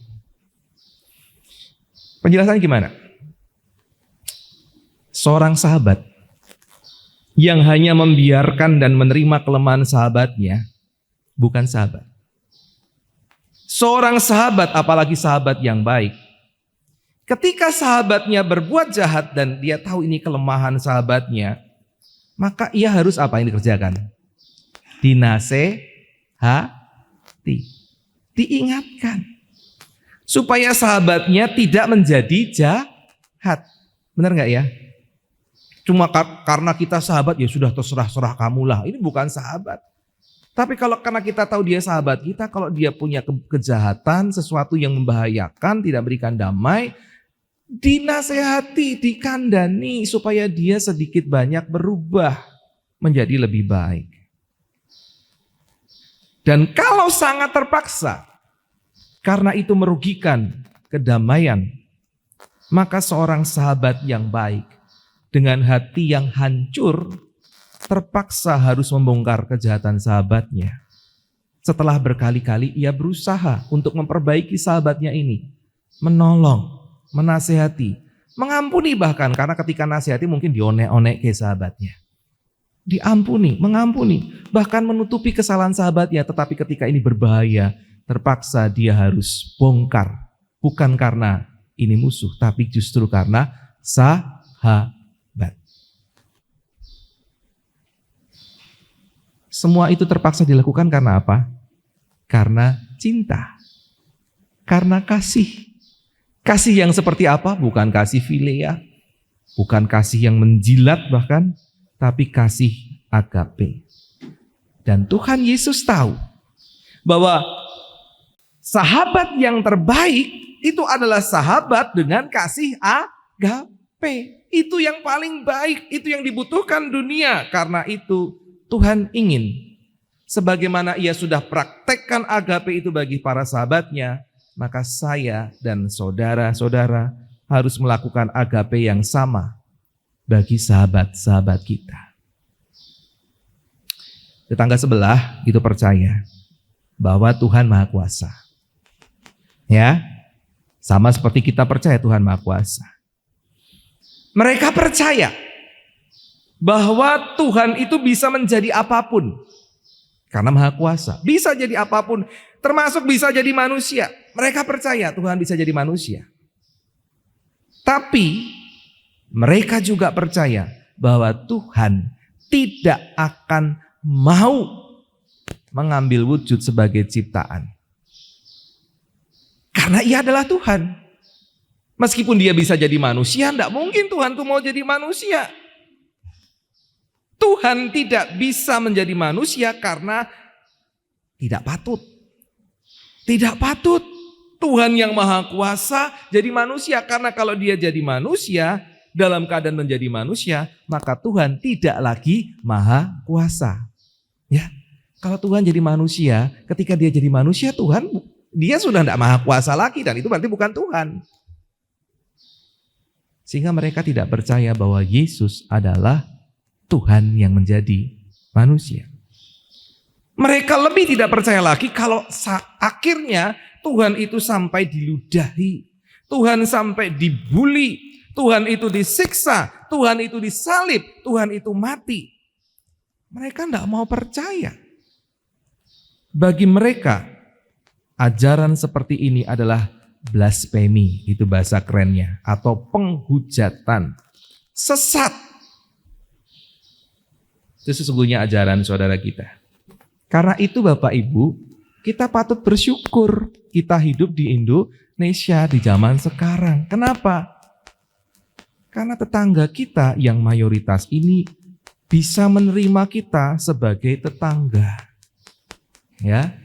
Penjelasan gimana? Seorang sahabat yang hanya membiarkan dan menerima kelemahan sahabatnya bukan sahabat. Seorang sahabat, apalagi sahabat yang baik, ketika sahabatnya berbuat jahat dan dia tahu ini kelemahan sahabatnya, maka ia harus apa yang dikerjakan? Dinasehati, diingatkan supaya sahabatnya tidak menjadi jahat. Benar nggak ya? Cuma karena kita sahabat ya sudah terserah kamulah. Ini bukan sahabat. Tapi kalau karena kita tahu dia sahabat kita, kalau dia punya kejahatan, sesuatu yang membahayakan, tidak berikan damai, dinasehati, dikandani supaya dia sedikit banyak berubah menjadi lebih baik. Dan kalau sangat terpaksa, karena itu merugikan kedamaian, maka seorang sahabat yang baik dengan hati yang hancur terpaksa harus membongkar kejahatan sahabatnya. Setelah berkali-kali ia berusaha untuk memperbaiki sahabatnya ini, menolong, menasehati, mengampuni bahkan, karena ketika nasihati mungkin dionek-onek ke sahabatnya. Diampuni, mengampuni, bahkan menutupi kesalahan sahabatnya, tetapi ketika ini berbahaya, terpaksa dia harus bongkar. Bukan karena ini musuh, tapi justru karena sahabat. Semua itu terpaksa dilakukan karena apa? Karena cinta. Karena kasih. Kasih yang seperti apa? Bukan kasih filia, bukan kasih yang menjilat bahkan, tapi kasih agape. Dan Tuhan Yesus tahu bahwa sahabat yang terbaik itu adalah sahabat dengan kasih agape. Itu yang paling baik, itu yang dibutuhkan dunia. Karena itu Tuhan ingin, sebagaimana ia sudah praktekkan agape itu bagi para sahabatnya, maka saya dan saudara-saudara harus melakukan agape yang sama bagi sahabat-sahabat kita. Tetangga sebelah itu percaya bahwa Tuhan Maha Kuasa. Ya, sama seperti kita percaya Tuhan Maha Kuasa. Mereka percaya bahwa Tuhan itu bisa menjadi apapun karena Maha Kuasa. Bisa jadi apapun, termasuk bisa jadi manusia. Mereka percaya Tuhan bisa jadi manusia. Tapi mereka juga percaya bahwa Tuhan tidak akan mau mengambil wujud sebagai ciptaan. Karena ia adalah Tuhan. Meskipun dia bisa jadi manusia, tidak mungkin Tuhan itu mau jadi manusia. Tuhan tidak bisa menjadi manusia karena tidak patut. Tidak patut. Tuhan yang Maha Kuasa jadi manusia, karena kalau dia jadi manusia, dalam keadaan menjadi manusia, maka Tuhan tidak lagi Maha Kuasa. Ya, kalau Tuhan jadi manusia, ketika dia jadi manusia, dia sudah tidak Maha Kuasa lagi, dan itu berarti bukan Tuhan. Sehingga mereka tidak percaya bahwa Yesus adalah Tuhan yang menjadi manusia. Mereka lebih tidak percaya lagi kalau akhirnya Tuhan itu sampai diludahi, Tuhan sampai dibuli, Tuhan itu disiksa, Tuhan itu disalib, Tuhan itu mati. Mereka tidak mau percaya. Bagi mereka, ajaran seperti ini adalah blasfemi, itu bahasa kerennya, atau penghujatan, sesat. Itu sesungguhnya ajaran saudara kita. Karena itu Bapak Ibu, kita patut bersyukur kita hidup di Indonesia di zaman sekarang. Kenapa? Karena tetangga kita yang mayoritas ini bisa menerima kita sebagai tetangga. Ya.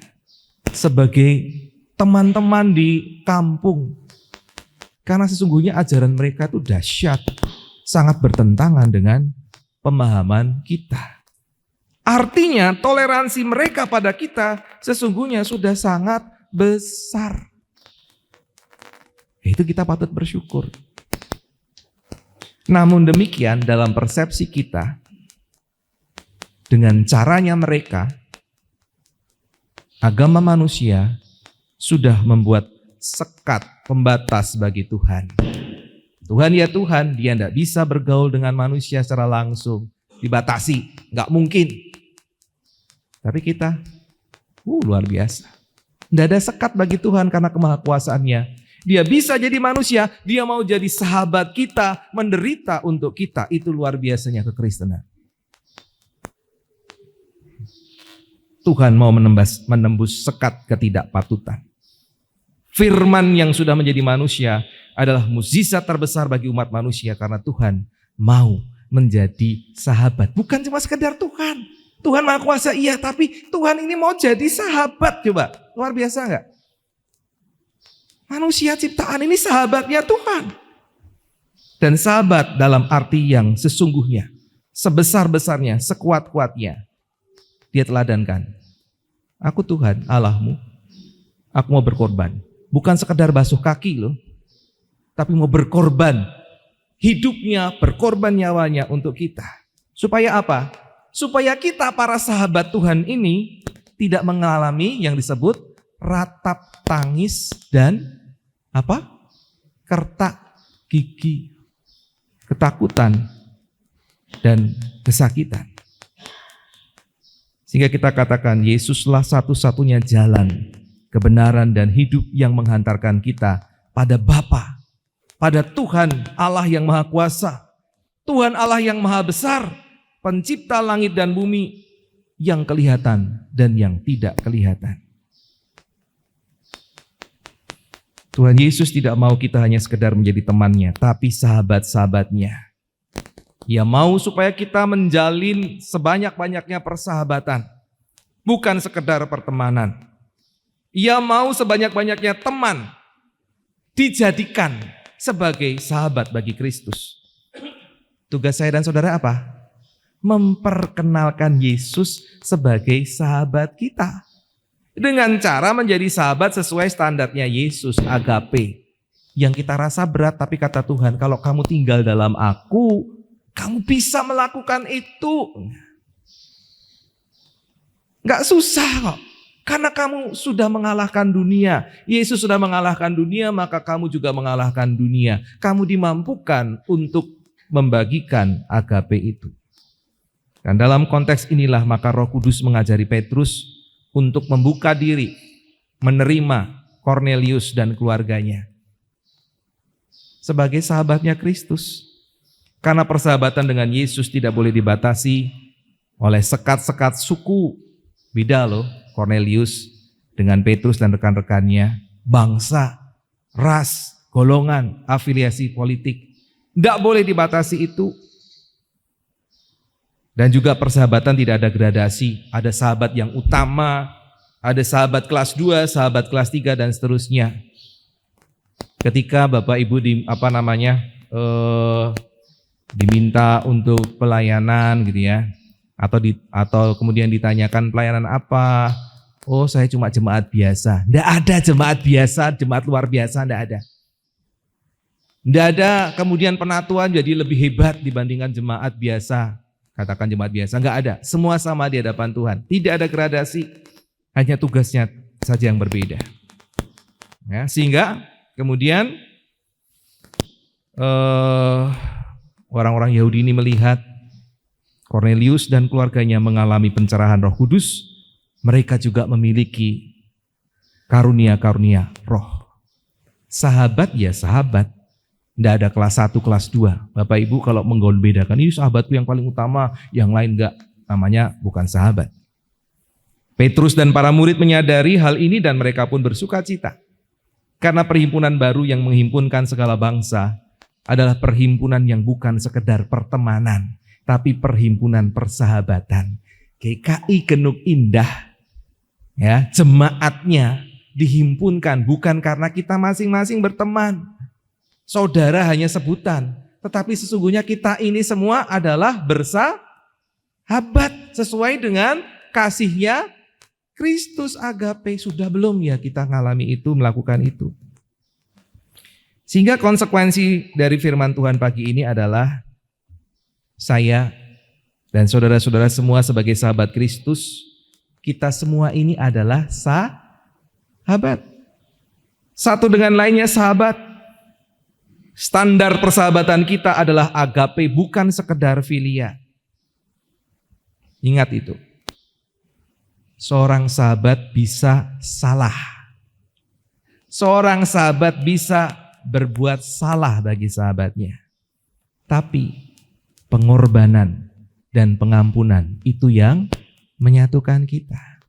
Sebagai teman-teman di kampung. Karena sesungguhnya ajaran mereka itu dahsyat, sangat bertentangan dengan pemahaman kita. Artinya toleransi mereka pada kita sesungguhnya sudah sangat besar. Itu kita patut bersyukur. Namun demikian dalam persepsi kita, dengan caranya mereka, agama manusia sudah membuat sekat pembatas bagi Tuhan. Tuhan ya Tuhan, dia tidak bisa bergaul dengan manusia secara langsung. Dibatasi, nggak mungkin. Tapi kita, luar biasa. Tidak ada sekat bagi Tuhan karena kemahakuasaannya. Dia bisa jadi manusia, dia mau jadi sahabat kita, menderita untuk kita. Itu luar biasanya kekristenan. Tuhan mau menembus sekat ketidakpatutan. Firman yang sudah menjadi manusia adalah mukjizat terbesar bagi umat manusia karena Tuhan mau menjadi sahabat. Bukan cuma sekedar Tuhan. Tuhan Maha Kuasa iya, tapi Tuhan ini mau jadi sahabat. Coba, luar biasa enggak? Manusia ciptaan ini sahabatnya Tuhan. Dan sahabat dalam arti yang sesungguhnya, sebesar-besarnya, sekuat-kuatnya. Dia teladankan, aku Tuhan Allahmu, aku mau berkorban. Bukan sekedar basuh kaki loh, tapi mau berkorban hidupnya, berkorban nyawanya untuk kita. Supaya apa? Supaya kita para sahabat Tuhan ini tidak mengalami yang disebut ratap tangis dan apa? Kertak gigi, ketakutan dan kesakitan. Sehingga kita katakan Yesuslah satu-satunya jalan, kebenaran dan hidup yang menghantarkan kita pada Bapa, pada Tuhan Allah yang Maha Kuasa, Tuhan Allah yang Maha Besar, pencipta langit dan bumi, yang kelihatan dan yang tidak kelihatan. Tuhan Yesus tidak mau kita hanya sekedar menjadi temannya, tapi sahabat-sahabatnya. Ia mau supaya kita menjalin sebanyak-banyaknya persahabatan, bukan sekedar pertemanan. Ia mau sebanyak-banyaknya teman dijadikan sebagai sahabat bagi Kristus. Tugas saya dan saudara apa? Memperkenalkan Yesus sebagai sahabat kita. Dengan cara menjadi sahabat sesuai standarnya Yesus, agape. Yang kita rasa berat, tapi kata Tuhan, kalau kamu tinggal dalam aku, kamu bisa melakukan itu. Gak susah kok. Karena kamu sudah mengalahkan dunia. Yesus sudah mengalahkan dunia, maka kamu juga mengalahkan dunia. Kamu dimampukan untuk membagikan agape itu. Dan dalam konteks inilah maka Roh Kudus mengajari Petrus untuk membuka diri, menerima Kornelius dan keluarganya sebagai sahabatnya Kristus. Karena persahabatan dengan Yesus tidak boleh dibatasi oleh sekat-sekat suku. Beda loh Kornelius dengan Petrus dan rekan-rekannya, bangsa, ras, golongan, afiliasi politik. Tidak boleh dibatasi itu. Dan juga persahabatan tidak ada gradasi. Ada sahabat yang utama, ada sahabat kelas 2, sahabat kelas 3 dan seterusnya. Ketika Bapak Ibu diminta untuk pelayanan gitu ya, atau kemudian ditanyakan pelayanan apa? Oh, saya cuma jemaat biasa. Tidak ada jemaat biasa, jemaat luar biasa, tidak ada. Tidak ada kemudian penatuan jadi lebih hebat dibandingkan jemaat biasa. Katakan jemaat biasa, enggak ada. Semua sama di hadapan Tuhan. Tidak ada gradasi, hanya tugasnya saja yang berbeda. Ya, sehingga kemudian orang-orang Yahudi ini melihat Kornelius dan keluarganya mengalami pencerahan Roh Kudus. Mereka juga memiliki karunia-karunia roh. Sahabat ya sahabat. Tidak ada kelas 1, kelas 2. Bapak Ibu kalau membedakan, ini sahabatku yang paling utama, yang lain enggak, namanya bukan sahabat. Petrus dan para murid menyadari hal ini dan mereka pun bersuka cita. Karena perhimpunan baru yang menghimpunkan segala bangsa adalah perhimpunan yang bukan sekedar pertemanan, tapi perhimpunan persahabatan. GKI Genuk Indah, ya, jemaatnya dihimpunkan bukan karena kita masing-masing berteman. Saudara hanya sebutan, tetapi sesungguhnya kita ini semua adalah bersahabat sesuai dengan kasihnya Kristus, agape. Sudah belum ya kita ngalami itu, melakukan itu? Sehingga konsekuensi dari firman Tuhan pagi ini adalah saya dan saudara-saudara semua sebagai sahabat Kristus, kita semua ini adalah sahabat. Satu dengan lainnya sahabat. Standar persahabatan kita adalah agape, bukan sekedar filia. Ingat itu. Seorang sahabat bisa salah. Seorang sahabat bisa berbuat salah bagi sahabatnya. Tapi pengorbanan dan pengampunan itu yang menyatukan kita.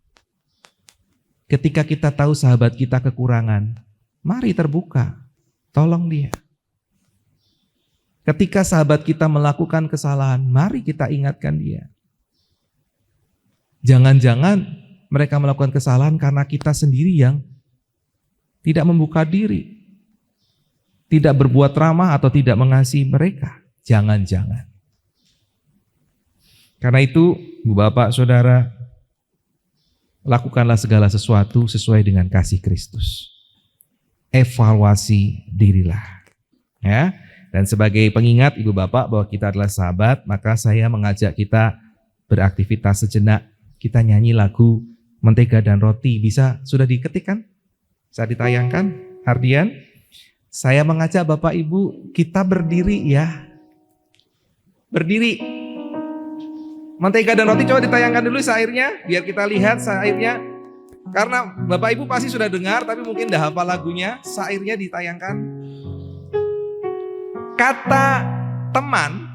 Ketika kita tahu sahabat kita kekurangan, mari terbuka. Tolong dia. Ketika sahabat kita melakukan kesalahan, mari kita ingatkan dia. Jangan-jangan mereka melakukan kesalahan karena kita sendiri yang tidak membuka diri, tidak berbuat ramah atau tidak mengasihi mereka. Jangan-jangan. Karena itu, Ibu Bapak, Saudara, lakukanlah segala sesuatu sesuai dengan kasih Kristus. Evaluasi dirilah. Ya. Dan sebagai pengingat Ibu Bapak bahwa kita adalah sahabat, maka saya mengajak kita beraktivitas sejenak. Kita nyanyi lagu Mentega dan Roti. Bisa sudah diketik kan? Bisa ditayangkan, Ardian? Saya mengajak Bapak Ibu kita berdiri ya. Berdiri. Mentega dan Roti coba ditayangkan dulu syairnya, biar kita lihat syairnya. Karena Bapak Ibu pasti sudah dengar, tapi mungkin dah hafal lagunya. Syairnya ditayangkan. Kata teman,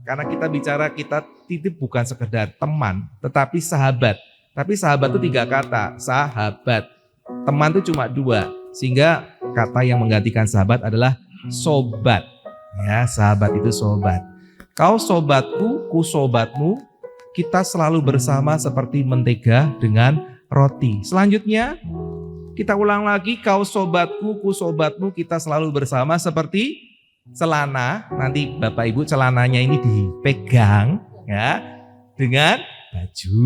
karena kita bicara kita titip bukan sekedar teman, tetapi sahabat. Tapi sahabat itu 3 kata, sahabat. Teman itu cuma 2, sehingga kata yang menggantikan sahabat adalah sobat. Ya, sahabat itu sobat. Kau sobatku, ku sobatmu, kita selalu bersama seperti mentega dengan roti. Selanjutnya, kita ulang lagi, kau sobatku, ku sobatmu, kita selalu bersama seperti celana. Nanti Bapak Ibu celananya ini dipegang ya dengan baju,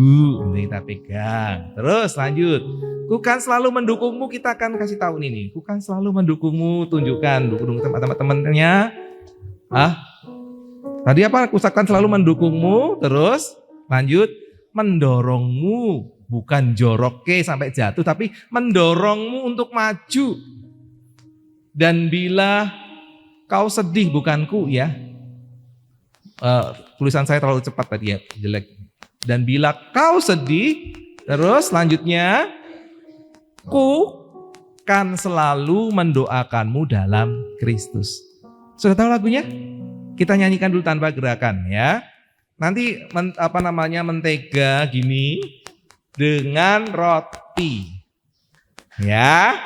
ini kita pegang. Terus lanjut, ku kan selalu mendukungmu, kita akan kasih tahu ini. Ku kan selalu mendukungmu, tunjukkan dukung teman-temannya. Tadi apa? Ku akan selalu mendukungmu. Terus lanjut, mendorongmu, bukan joroke sampai jatuh, tapi mendorongmu untuk maju. Dan bila kau sedih, bukan ku ya. Tulisan saya terlalu cepat tadi ya, jelek. Dan bila kau sedih, terus selanjutnya, ku kan selalu mendoakanmu dalam Kristus. Sudah tahu lagunya? Kita nyanyikan dulu tanpa gerakan ya. Nanti mentega gini dengan roti. Ya.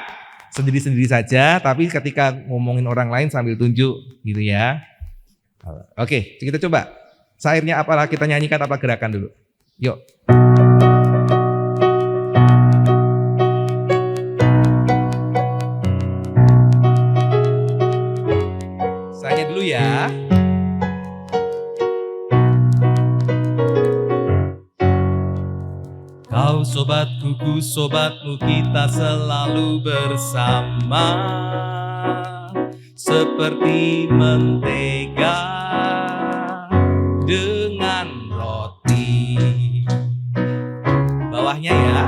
Sendiri-sendiri saja, tapi ketika ngomongin orang lain sambil tunjuk gitu ya. Oke, kita coba. Syairnya apa, kita nyanyikan apa gerakan dulu. Yuk. Saya dulu ya. Kau sobatku, ku sobatmu, kita selalu bersama seperti mentega dengan roti. Bawahnya ya.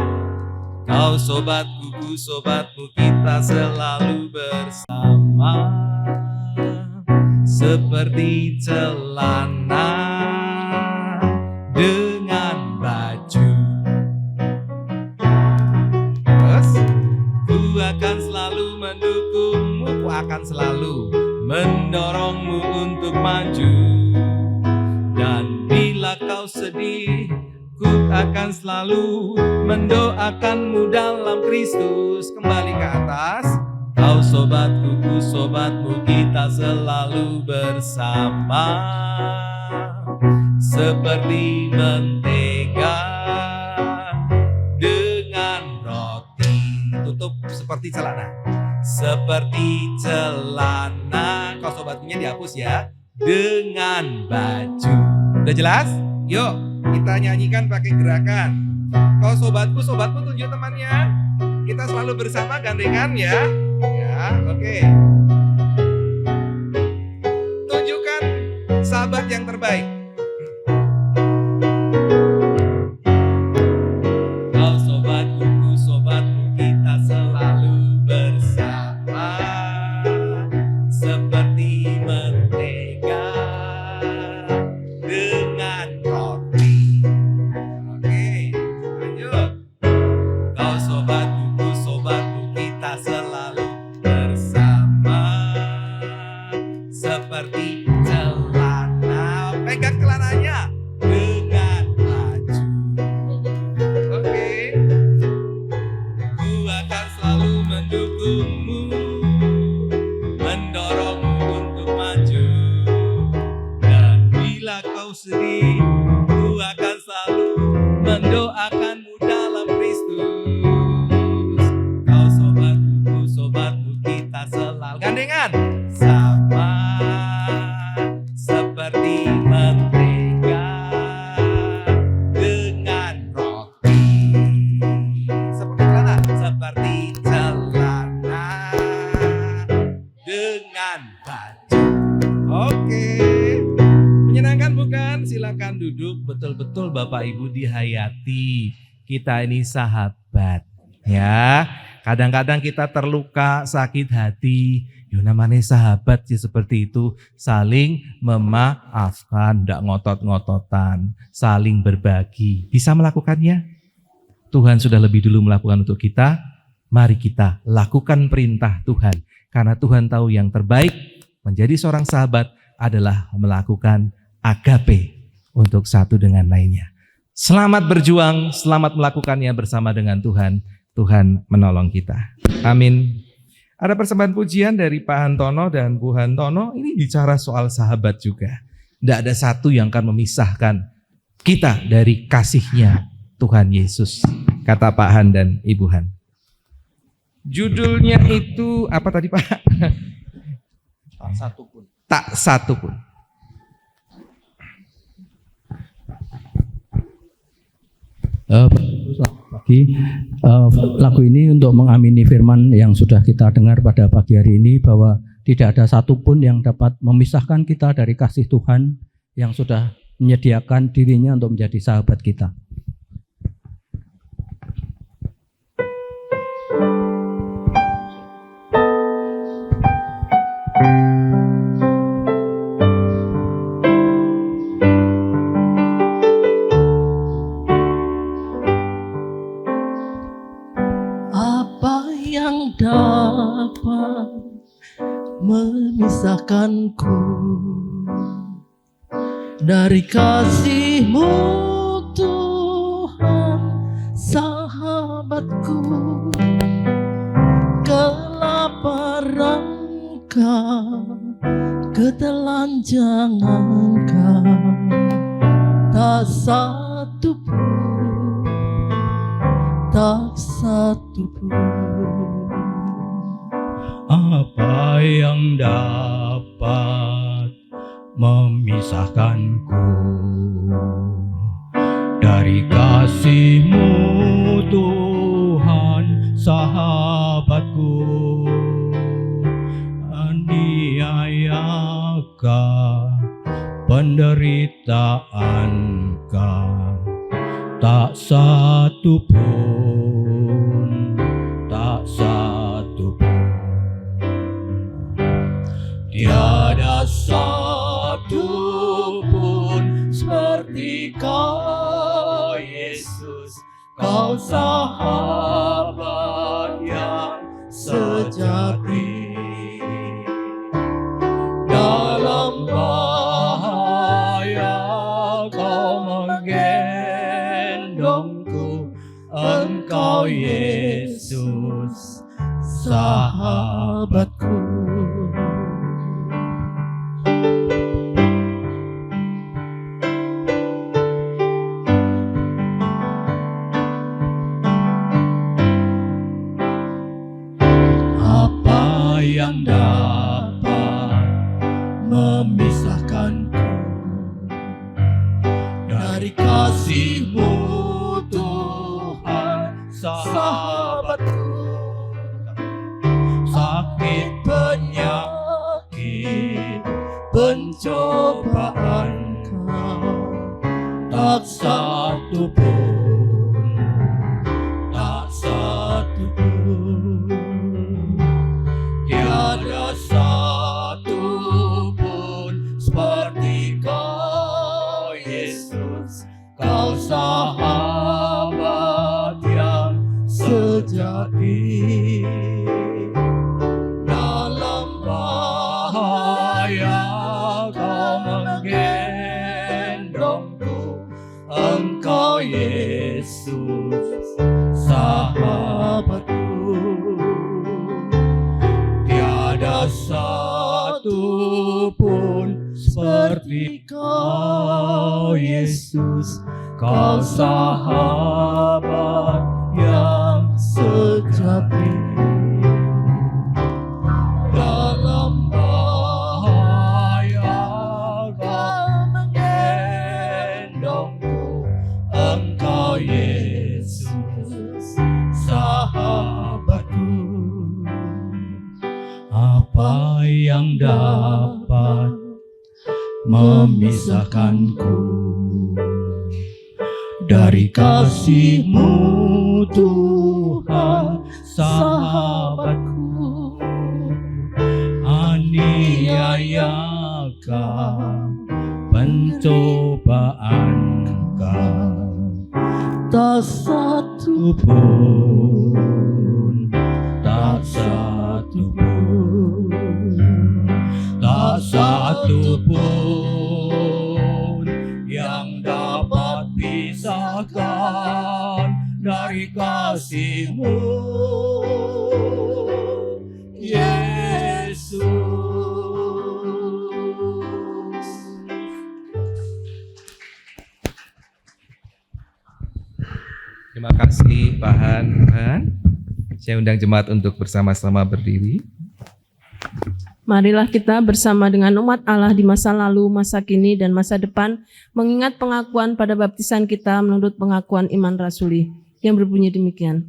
Kau sobatku, ku sobatmu, kita selalu bersama seperti celana dengan baju. Akan selalu mendukungmu, ku akan selalu mendorongmu untuk maju. Dan bila kau sedih, ku akan selalu mendoakanmu dalam Kristus. Kembali ke atas. Kau sobatku, ku sobatmu, kita selalu bersama seperti mentega dengan roti. Tutup seperti celana. Seperti celana. Kau sobatnya dihapus ya. Dengan baju. Udah jelas? Yuk kita nyanyikan pakai gerakan. Kau sobatku, sobatmu tunjuk temannya. Kita selalu bersama, gandengan ya. Ya, oke. Tunjukkan sahabat yang terbaik. duduk betul-betul Bapak Ibu dihayati. Kita ini sahabat ya. Kadang-kadang kita terluka, sakit hati. Yo namanya sahabat sih seperti itu. Saling memaafkan, tidak ngotot-ngototan. Saling berbagi. Bisa melakukannya? Tuhan sudah lebih dulu melakukan untuk kita. Mari kita lakukan perintah Tuhan. Karena Tuhan tahu yang terbaik menjadi seorang sahabat adalah melakukan agape untuk satu dengan lainnya. Selamat berjuang, selamat melakukannya bersama dengan Tuhan. Tuhan menolong kita. Amin. Ada persembahan pujian dari Pak Hantono dan Bu Hantono. Ini bicara soal sahabat juga. Tidak ada satu yang akan memisahkan kita dari kasihnya Tuhan Yesus. Kata Pak Han dan Ibu Han. Judulnya itu apa tadi Pak? Tak satu pun. Tak satu pun. Pagi, lagu ini untuk mengamini firman yang sudah kita dengar pada pagi hari ini, bahwa tidak ada satupun yang dapat memisahkan kita dari kasih Tuhan yang sudah menyediakan dirinya untuk menjadi sahabat kita. Dapat memisahkanku dari kasih-Mu Tuhan, sahabatku. Kelaparan, ketelanjangan, tak satu pun, tak satu pun. Apa yang dapat memisahkanku dari kasih-Mu Tuhan, sahabatku? Aniayakah, penderitaankah, tak satu pun, tak satu pun. Tiada satu pun seperti Kau Yesus, Kau sahabat yang sejati. Dalam bahaya Kau menggendongku, Engkau Yesus, sahabatku. Yang dapat memisahkanku dari kasih-Mu Tuhan, sahabatku? Sakit, penyakit, pencobaan Kau, tak satu pun, tak satu pun. Tiada satu pun seperti Kau Yesus, Kau sahabat yang sejati. Dalam bahaya Kau menggendongku, Engkau Yesus, sahabatku. Tiada satu pun seperti Kau Yesus, Kau sahabat yang sejati. Dalam bahaya Kau menggendongku, Engkau Yesus, sahabatku. Apa yang dapat memisahkanku dari kasih-Mu Tuhan sahabatku. Aniayakan pencobaan Tak satu pun, tak satu pun, tak satu pun yang dapat pisahkan dari kasih-Mu, Yesus. Terima kasih Pak Han. Saya undang jemaat untuk bersama-sama berdiri. Marilah kita bersama dengan umat Allah di masa lalu, masa kini, dan masa depan mengingat pengakuan pada baptisan kita menurut pengakuan iman rasuli yang berbunyi demikian.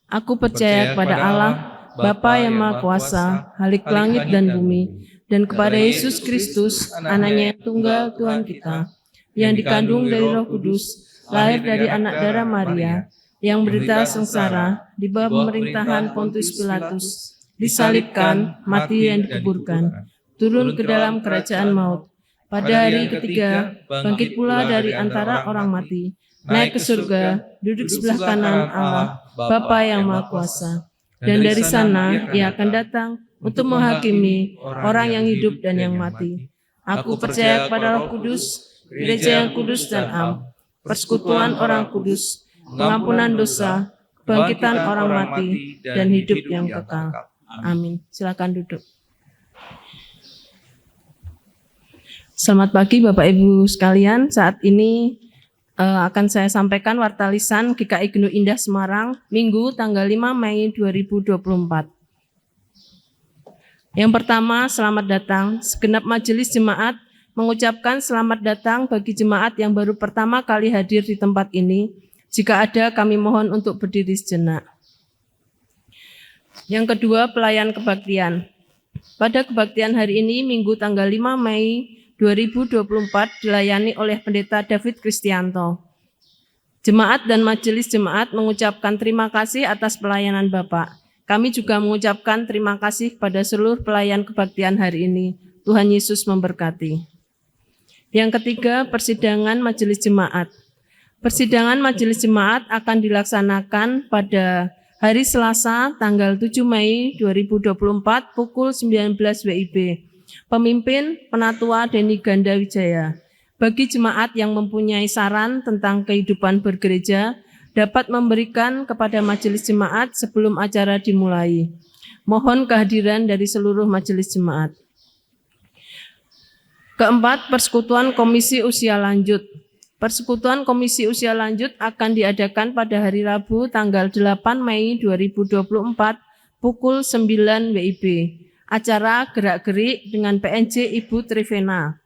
Aku percaya kepada Allah, Bapa yang Maha Kuasa, Halik langit dan bumi, dan kepada Yesus Kristus, anaknya yang tunggal Tuhan kita, yang dikandung dari Roh Kudus, lahir dari anak darah Maria, yang berderita sengsara di bawah pemerintahan Pontius Pilatus, disalibkan, mati dan dikuburkan, turun ke dalam kerajaan maut. Pada hari ketiga, bangkit pula dari antara orang mati, naik ke surga, duduk sebelah kanan Allah, Bapa yang Maha Kuasa. Dan dari sana Ia akan datang untuk menghakimi orang yang hidup dan yang mati. Aku percaya kepada Roh Kudus, gereja yang kudus dan am, persekutuan orang kudus, pengampunan dosa, kebangkitan orang mati, dan hidup yang kekal. Amin. Silakan duduk. Selamat pagi Bapak Ibu sekalian. Saat ini akan saya sampaikan warta lisan GKI Genuk Indah Semarang, Minggu tanggal 5 Mei 2024. Yang pertama, selamat datang. Segenap majelis jemaat mengucapkan selamat datang bagi jemaat yang baru pertama kali hadir di tempat ini. Jika ada, kami mohon untuk berdiri sejenak. Yang kedua, pelayan kebaktian. Pada kebaktian hari ini, Minggu tanggal 5 Mei 2024, dilayani oleh Pendeta David Kristianto. Jemaat dan majelis jemaat mengucapkan terima kasih atas pelayanan Bapak. Kami juga mengucapkan terima kasih kepada seluruh pelayan kebaktian hari ini. Tuhan Yesus memberkati. Yang ketiga, persidangan majelis jemaat. Persidangan majelis jemaat akan dilaksanakan pada hari Selasa tanggal 7 Mei 2024 pukul 19 WIB. Pemimpin Penatua Denny Ganda Wijaya. Bagi jemaat yang mempunyai saran tentang kehidupan bergereja, dapat memberikan kepada majelis jemaat sebelum acara dimulai. Mohon kehadiran dari seluruh majelis jemaat. Keempat, persekutuan Komisi Usia Lanjut. Persekutuan Komisi Usia Lanjut akan diadakan pada hari Rabu tanggal 8 Mei 2024 pukul 9 WIB. Acara gerak-gerik dengan PNJ Ibu Trivena.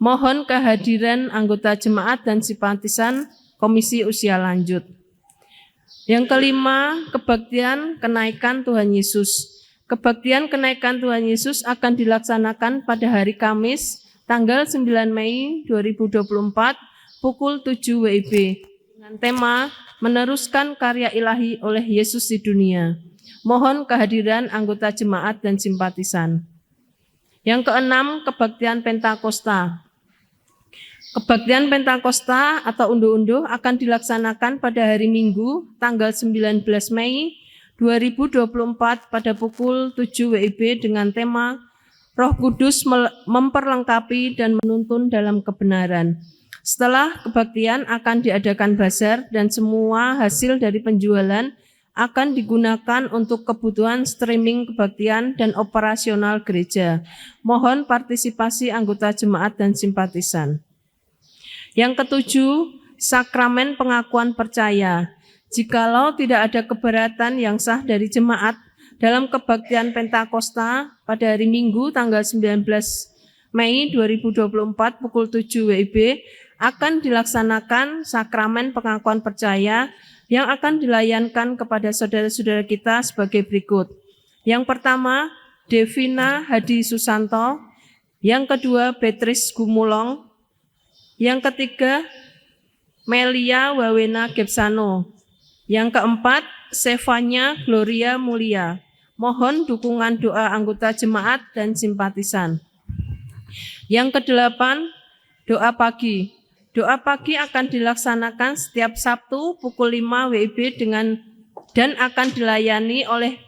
Mohon kehadiran anggota jemaat dan simpatisan Komisi Usia Lanjut. Yang kelima, kebaktian kenaikan Tuhan Yesus. Kebaktian kenaikan Tuhan Yesus akan dilaksanakan pada hari Kamis, tanggal 9 Mei 2024, pukul 7 WIB, dengan tema Meneruskan Karya Ilahi oleh Yesus di Dunia. Mohon kehadiran anggota jemaat dan simpatisan. Yang keenam, kebaktian Pentakosta. Kebaktian Pentakosta atau unduh-unduh akan dilaksanakan pada hari Minggu, tanggal 19 Mei 2024 pada pukul 7 WIB dengan tema Roh Kudus memperlengkapi dan menuntun dalam kebenaran. Setelah kebaktian akan diadakan bazar dan semua hasil dari penjualan akan digunakan untuk kebutuhan streaming kebaktian dan operasional gereja. Mohon partisipasi anggota jemaat dan simpatisan. Yang ketujuh, sakramen pengakuan percaya. Jikalau tidak ada keberatan yang sah dari jemaat dalam kebaktian Pentakosta pada hari Minggu tanggal 19 Mei 2024 pukul 7 WIB akan dilaksanakan sakramen pengakuan percaya yang akan dilayankan kepada saudara-saudara kita sebagai berikut. Yang pertama, Devina Hadi Susanto Yang kedua, Beatrice Gumulong. Yang ketiga, Melia Wawena Gebsano. Yang keempat, Stefania Gloria Mulia. Mohon dukungan doa anggota jemaat dan simpatisan. Yang kedelapan, doa pagi. Doa pagi akan dilaksanakan setiap Sabtu pukul 5 WIB dan akan dilayani oleh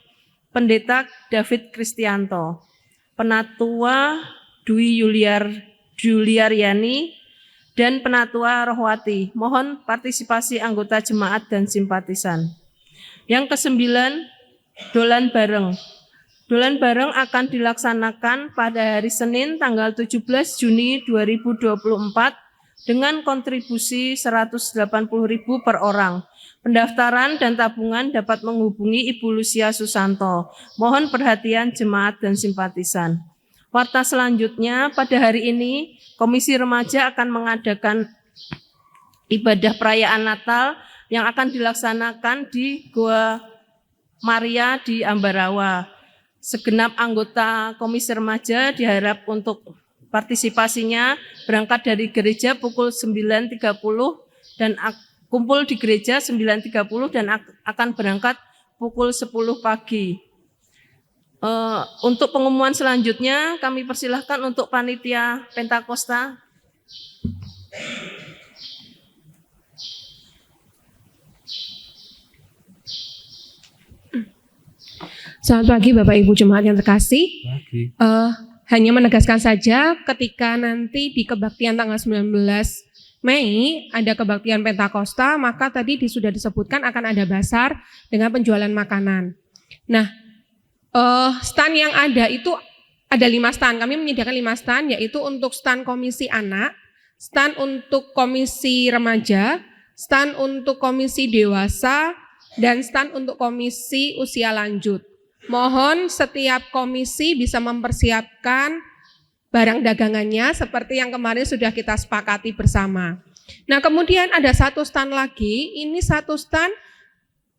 Pendeta David Kristianto, Penatua Dwi Juliaryani, dan Penatua Rohwati. Mohon partisipasi anggota jemaat dan simpatisan. Yang kesembilan, dolan bareng. Dolan bareng akan dilaksanakan pada hari Senin tanggal 17 Juni 2024 dengan kontribusi 180.000 per orang. Pendaftaran dan tabungan dapat menghubungi Ibu Lucia Susanto. Mohon perhatian jemaat dan simpatisan. Warta selanjutnya, pada hari ini Komisi Remaja akan mengadakan ibadah perayaan Natal yang akan dilaksanakan di Goa Maria di Ambarawa. Segenap anggota Komisi Remaja diharap untuk partisipasinya berangkat dari gereja pukul 9.30 dan kumpul di gereja 9.30 dan akan berangkat pukul 10 pagi. Untuk pengumuman selanjutnya kami persilahkan untuk panitia Pentakosta. Selamat pagi Bapak Ibu Jemaat yang terkasih. Pagi. Hanya menegaskan saja ketika nanti di kebaktian tanggal 19 Mei ada kebaktian Pentakosta, maka tadi sudah disebutkan akan ada basar dengan penjualan makanan. Nah, stand yang ada itu ada 5 stand. Kami menyediakan 5 stand, yaitu untuk stand komisi anak, stand untuk komisi remaja, stand untuk komisi dewasa, dan stand untuk komisi usia lanjut. Mohon setiap komisi bisa mempersiapkan barang dagangannya seperti yang kemarin sudah kita sepakati bersama. Nah, kemudian ada satu stand lagi, ini satu stand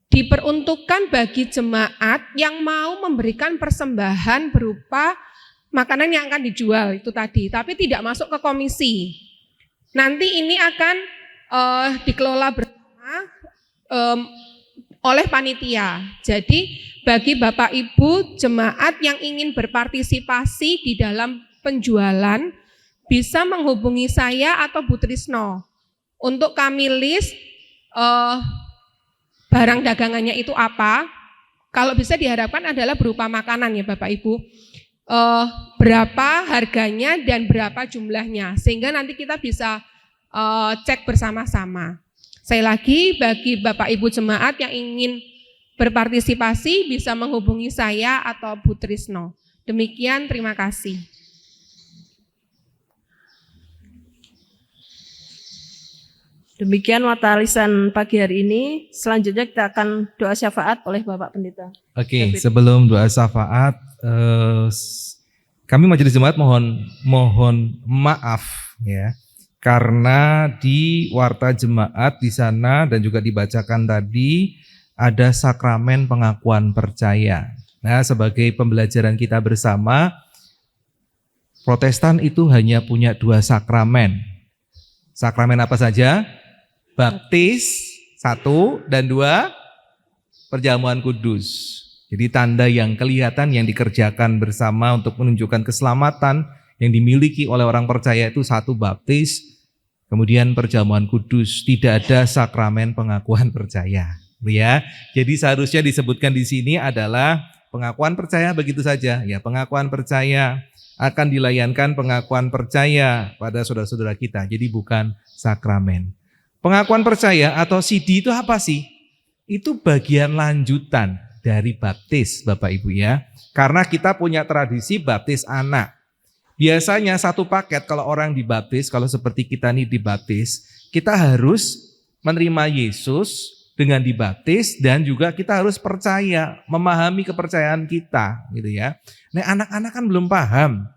diperuntukkan bagi jemaat yang mau memberikan persembahan berupa makanan yang akan dijual itu tadi, tapi tidak masuk ke komisi. Nanti ini akan dikelola bersama oleh panitia. Jadi bagi Bapak Ibu jemaat yang ingin berpartisipasi di dalam penjualan bisa menghubungi saya atau Bu Trisno untuk kami list barang dagangannya itu apa. Kalau bisa diharapkan adalah berupa makanan ya Bapak Ibu. Berapa harganya dan berapa jumlahnya sehingga nanti kita bisa cek bersama-sama. Sekali lagi bagi Bapak Ibu jemaat yang ingin berpartisipasi bisa menghubungi saya atau Bu Trisno. Demikian, terima kasih. Demikian warta lisan pagi hari ini. Selanjutnya kita akan doa syafaat oleh Bapak Pendeta. Oke, sebelum doa syafaat, kami Majelis Jemaat mohon maaf ya, karena di warta jemaat di sana dan juga dibacakan tadi ada sakramen pengakuan percaya. Nah, sebagai pembelajaran kita bersama, Protestan itu hanya punya 2 sakramen. Sakramen apa saja? Baptis 1 dan 2 perjamuan kudus. Jadi tanda yang kelihatan yang dikerjakan bersama untuk menunjukkan keselamatan yang dimiliki oleh orang percaya itu 1 baptis, kemudian perjamuan kudus. Tidak ada sakramen pengakuan percaya. Ya, jadi seharusnya disebutkan di sini adalah pengakuan percaya begitu saja. Ya, pengakuan percaya akan dilayankan pengakuan percaya pada saudara-saudara kita. Jadi bukan sakramen. Pengakuan percaya atau CD itu apa sih? Itu bagian lanjutan dari baptis, Bapak Ibu ya. Karena kita punya tradisi baptis anak. Biasanya 1 paket kalau orang dibaptis, kalau seperti kita nih dibaptis, kita harus menerima Yesus dengan dibaptis dan juga kita harus percaya, memahami kepercayaan kita gitu ya. Nah, anak-anak kan belum paham,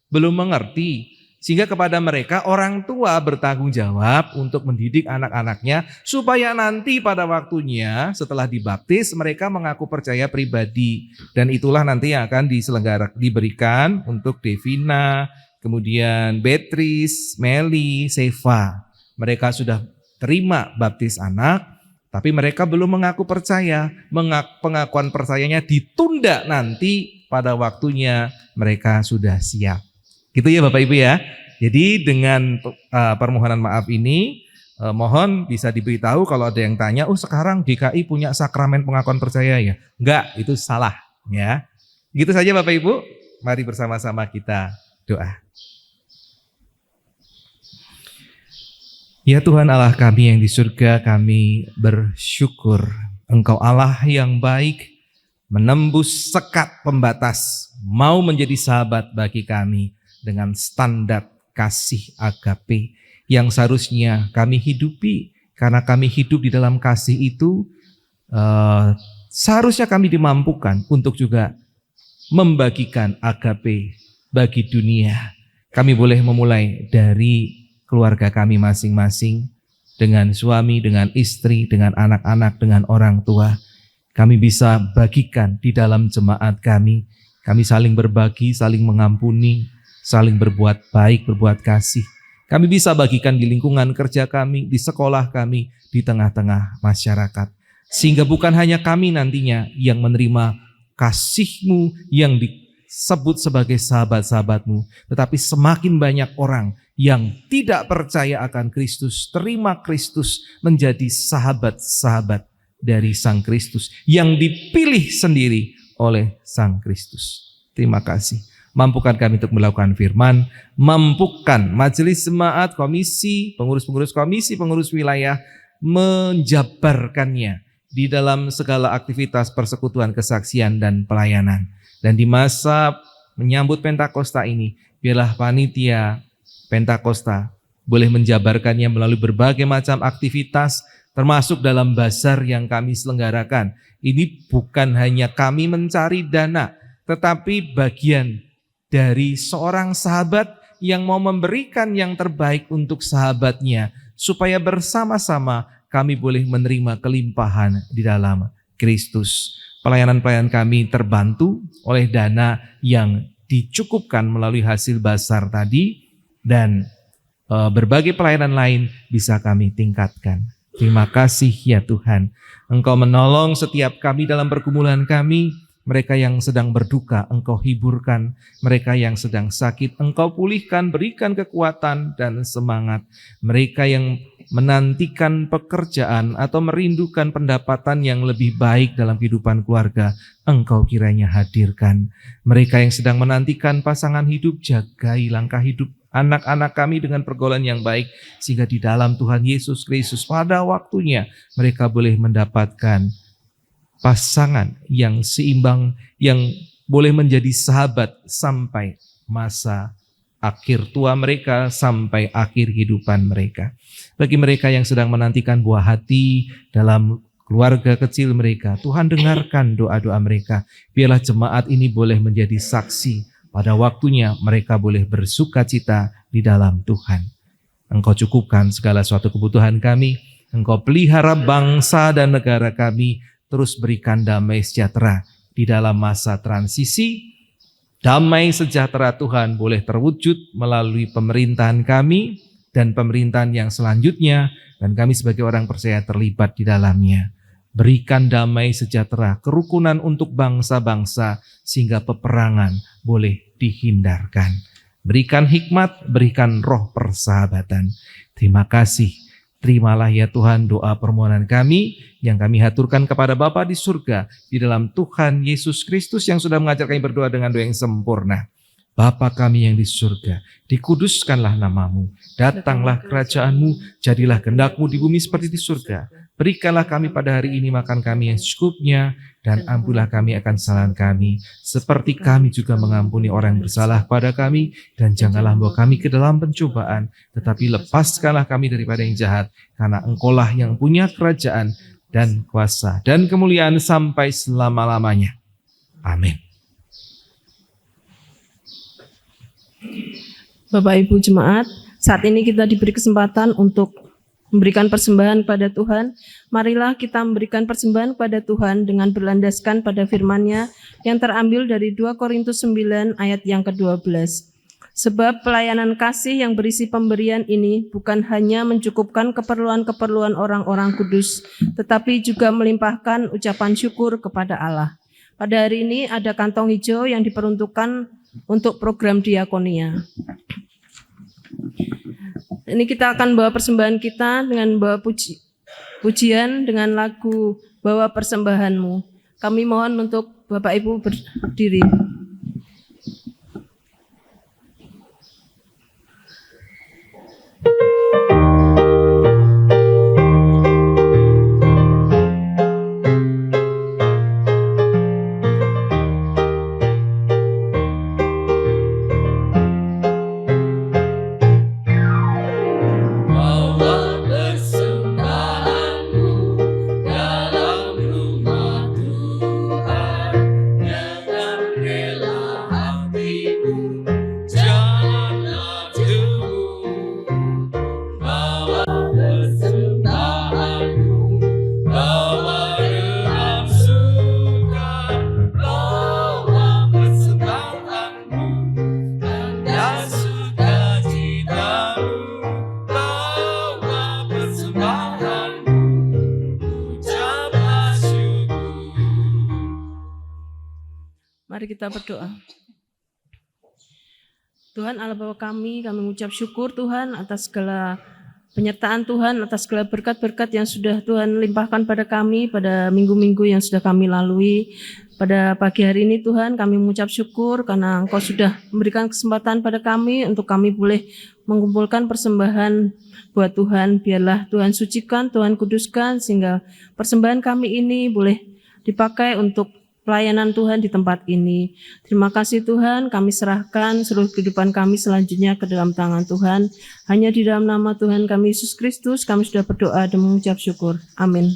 belum mengerti. Sehingga kepada mereka orang tua bertanggung jawab untuk mendidik anak-anaknya supaya nanti pada waktunya setelah dibaptis mereka mengaku percaya pribadi. Dan itulah nanti yang akan diberikan untuk Devina, kemudian Beatrice, Meli, Seva. Mereka sudah terima baptis anak, tapi mereka belum mengaku percaya. Pengakuan percayanya ditunda nanti pada waktunya mereka sudah siap. Gitu ya Bapak Ibu ya. Jadi dengan permohonan maaf ini, mohon bisa diberitahu kalau ada yang tanya, oh sekarang GKI punya sakramen pengakuan percaya ya? Enggak, itu salah ya. Gitu saja Bapak Ibu, mari bersama-sama kita doa. Ya Tuhan Allah kami yang di surga, kami bersyukur Engkau Allah yang baik, menembus sekat pembatas, mau menjadi sahabat bagi kami dengan standar kasih agape yang seharusnya kami hidupi. Karena kami hidup di dalam kasih itu, seharusnya kami dimampukan untuk juga membagikan agape bagi dunia. Kami boleh memulai dari keluarga kami masing-masing, dengan suami, dengan istri, dengan anak-anak, dengan orang tua. Kami bisa bagikan di dalam jemaat kami. Kami saling berbagi, saling mengampuni, saling berbuat baik, berbuat kasih. Kami bisa bagikan di lingkungan kerja kami, di sekolah kami, di tengah-tengah masyarakat. Sehingga bukan hanya kami nantinya yang menerima kasih-Mu yang disebut sebagai sahabat-sahabat-Mu, tetapi semakin banyak orang yang tidak percaya akan Kristus, terima Kristus menjadi sahabat-sahabat dari Sang Kristus yang dipilih sendiri oleh Sang Kristus. Terima kasih. Mampukan kami untuk melakukan firman, mampukan majelis jemaat, komisi, pengurus-pengurus komisi, pengurus wilayah menjabarkannya di dalam segala aktivitas persekutuan, kesaksian, dan pelayanan. Dan di masa menyambut Pentakosta ini, biarlah panitia Pentakosta boleh menjabarkannya melalui berbagai macam aktivitas, termasuk dalam bazar yang kami selenggarakan. Ini bukan hanya kami mencari dana, tetapi bagian dari seorang sahabat yang mau memberikan yang terbaik untuk sahabatnya, supaya bersama-sama kami boleh menerima kelimpahan di dalam Kristus. Pelayanan-pelayanan kami terbantu oleh dana yang dicukupkan melalui hasil bazar tadi, dan berbagai pelayanan lain bisa kami tingkatkan. Terima kasih ya Tuhan. Engkau menolong setiap kami dalam pergumulan kami. Mereka yang sedang berduka, Engkau hiburkan. Mereka yang sedang sakit, Engkau pulihkan, berikan kekuatan dan semangat. Mereka yang menantikan pekerjaan atau merindukan pendapatan yang lebih baik dalam kehidupan keluarga, Engkau kiranya hadirkan. Mereka yang sedang menantikan pasangan hidup, jagai langkah hidup anak-anak kami dengan pergaulan yang baik, sehingga di dalam Tuhan Yesus Kristus pada waktunya mereka boleh mendapatkan pasangan yang seimbang, yang boleh menjadi sahabat sampai masa akhir tua mereka, sampai akhir kehidupan mereka. Bagi mereka yang sedang menantikan buah hati dalam keluarga kecil mereka, Tuhan dengarkan doa-doa mereka. Biarlah jemaat ini boleh menjadi saksi. Pada waktunya mereka boleh bersuka cita di dalam Tuhan. Engkau cukupkan segala suatu kebutuhan kami. Engkau pelihara bangsa dan negara kami. Terus berikan damai sejahtera di dalam masa transisi. Damai sejahtera Tuhan boleh terwujud melalui pemerintahan kami dan pemerintahan yang selanjutnya. Dan kami sebagai orang percaya terlibat di dalamnya. Berikan damai sejahtera, kerukunan untuk bangsa-bangsa, sehingga peperangan boleh dihindarkan. Berikan hikmat, berikan roh persahabatan. Terima kasih. Terimalah ya Tuhan doa permohonan kami yang kami haturkan kepada Bapa di surga, di dalam Tuhan Yesus Kristus yang sudah mengajar kami berdoa dengan doa yang sempurna. Bapa kami yang di surga, dikuduskanlah namamu, datanglah kerajaanmu, jadilah kehendak-Mu di bumi seperti di surga. Berikanlah kami pada hari ini makan kami yang secukupnya, dan ampunilah kami akan kesalahan kami, seperti kami juga mengampuni orang yang bersalah pada kami, dan janganlah membawa kami ke dalam pencobaan, tetapi lepaskanlah kami daripada yang jahat, karena Engkaulah yang punya kerajaan dan kuasa dan kemuliaan sampai selama-lamanya. Amin. Bapak Ibu Jemaat, saat ini kita diberi kesempatan untuk memberikan persembahan kepada Tuhan. Marilah kita memberikan persembahan kepada Tuhan dengan berlandaskan pada firman-Nya yang terambil dari 2 Korintus 9 ayat yang ke-12. Sebab pelayanan kasih yang berisi pemberian ini bukan hanya mencukupkan keperluan-keperluan orang-orang kudus, tetapi juga melimpahkan ucapan syukur kepada Allah. Pada hari ini ada kantong hijau yang diperuntukkan untuk program diakonia. Ini kita akan bawa persembahan kita dengan bawa pujian dengan lagu Bawa Persembahanmu. Kami mohon untuk Bapak Ibu berdiri. Mari kita berdoa. Tuhan Allah Bapa kami mengucap syukur Tuhan atas segala penyertaan Tuhan, atas segala berkat-berkat yang sudah Tuhan limpahkan pada kami pada minggu-minggu yang sudah kami lalui. Pada pagi hari ini Tuhan kami mengucap syukur karena Engkau sudah memberikan kesempatan pada kami untuk kami boleh mengumpulkan persembahan buat Tuhan. Biarlah Tuhan sucikan, Tuhan kuduskan sehingga persembahan kami ini boleh dipakai untuk pelayanan Tuhan di tempat ini. Terima kasih Tuhan, kami serahkan seluruh kehidupan kami selanjutnya ke dalam tangan Tuhan. Hanya di dalam nama Tuhan kami Yesus Kristus, kami sudah berdoa dan mengucap syukur. Amin.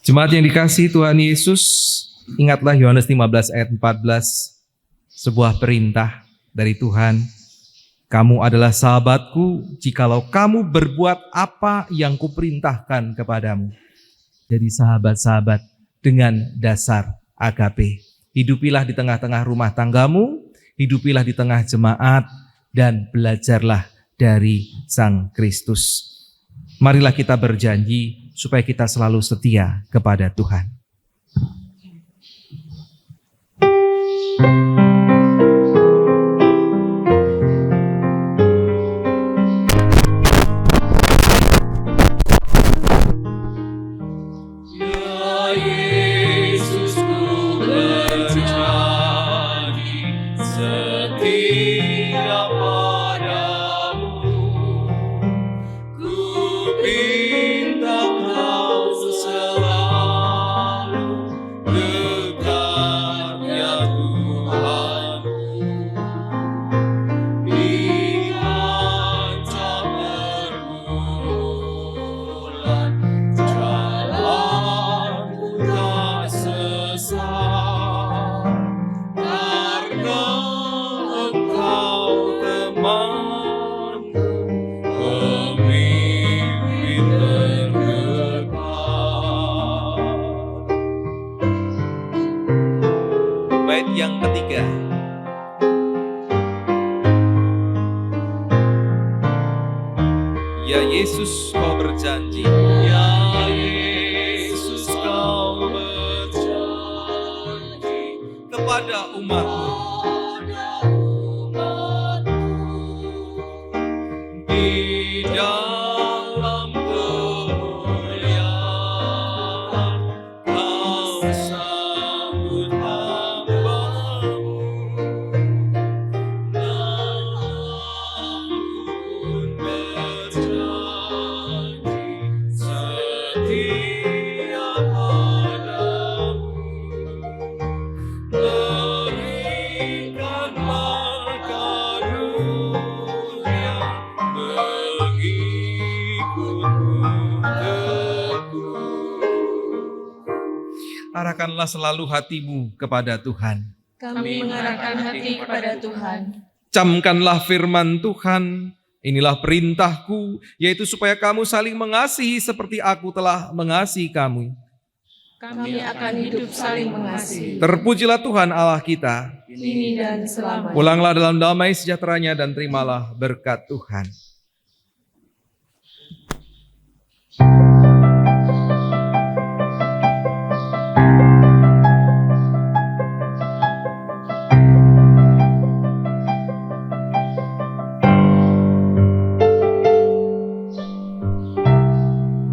Jemaat yang dikasihi Tuhan Yesus, ingatlah Yohanes 15 ayat 14, sebuah perintah dari Tuhan. Kamu adalah sahabatku jikalau kamu berbuat apa yang kuperintahkan kepadamu. Jadi sahabat-sahabat dengan dasar agape. Hidupilah di tengah-tengah rumah tanggamu, hidupilah di tengah jemaat, dan belajarlah dari Sang Kristus. Marilah kita berjanji supaya kita selalu setia kepada Tuhan. Yang ketiga, ya Yesus kau berjanji, ya Yesus kau berjanji kepada umatmu di dalam kemuliaan kau sambut arahkanlah selalu hatimu kepada Tuhan. Kami mengarahkan hati kepada Tuhan. Camkanlah firman Tuhan, inilah perintahku, yaitu supaya kamu saling mengasihi seperti aku telah mengasihi kamu. Kami akan hidup saling mengasihi. Terpujilah Tuhan Allah kita. Kini dan selamanya. Pulanglah dalam damai sejahteranya dan terimalah berkat Tuhan.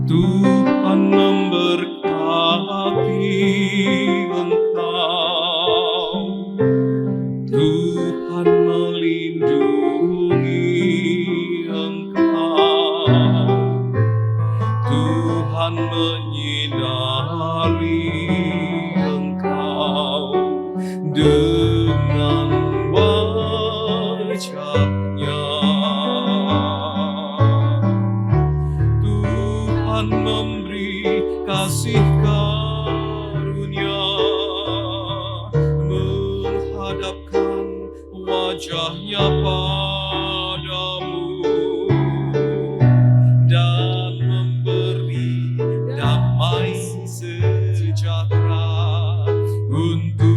Tuhan memberkati engkau, Tuhan melindungi engkau, Tuhan menyinari engkau dengan wajah-Nya. Tuhan memberi kasih karunia, menghadapkan wajah-Nya padamu, dan memberi damai sejahtera untuk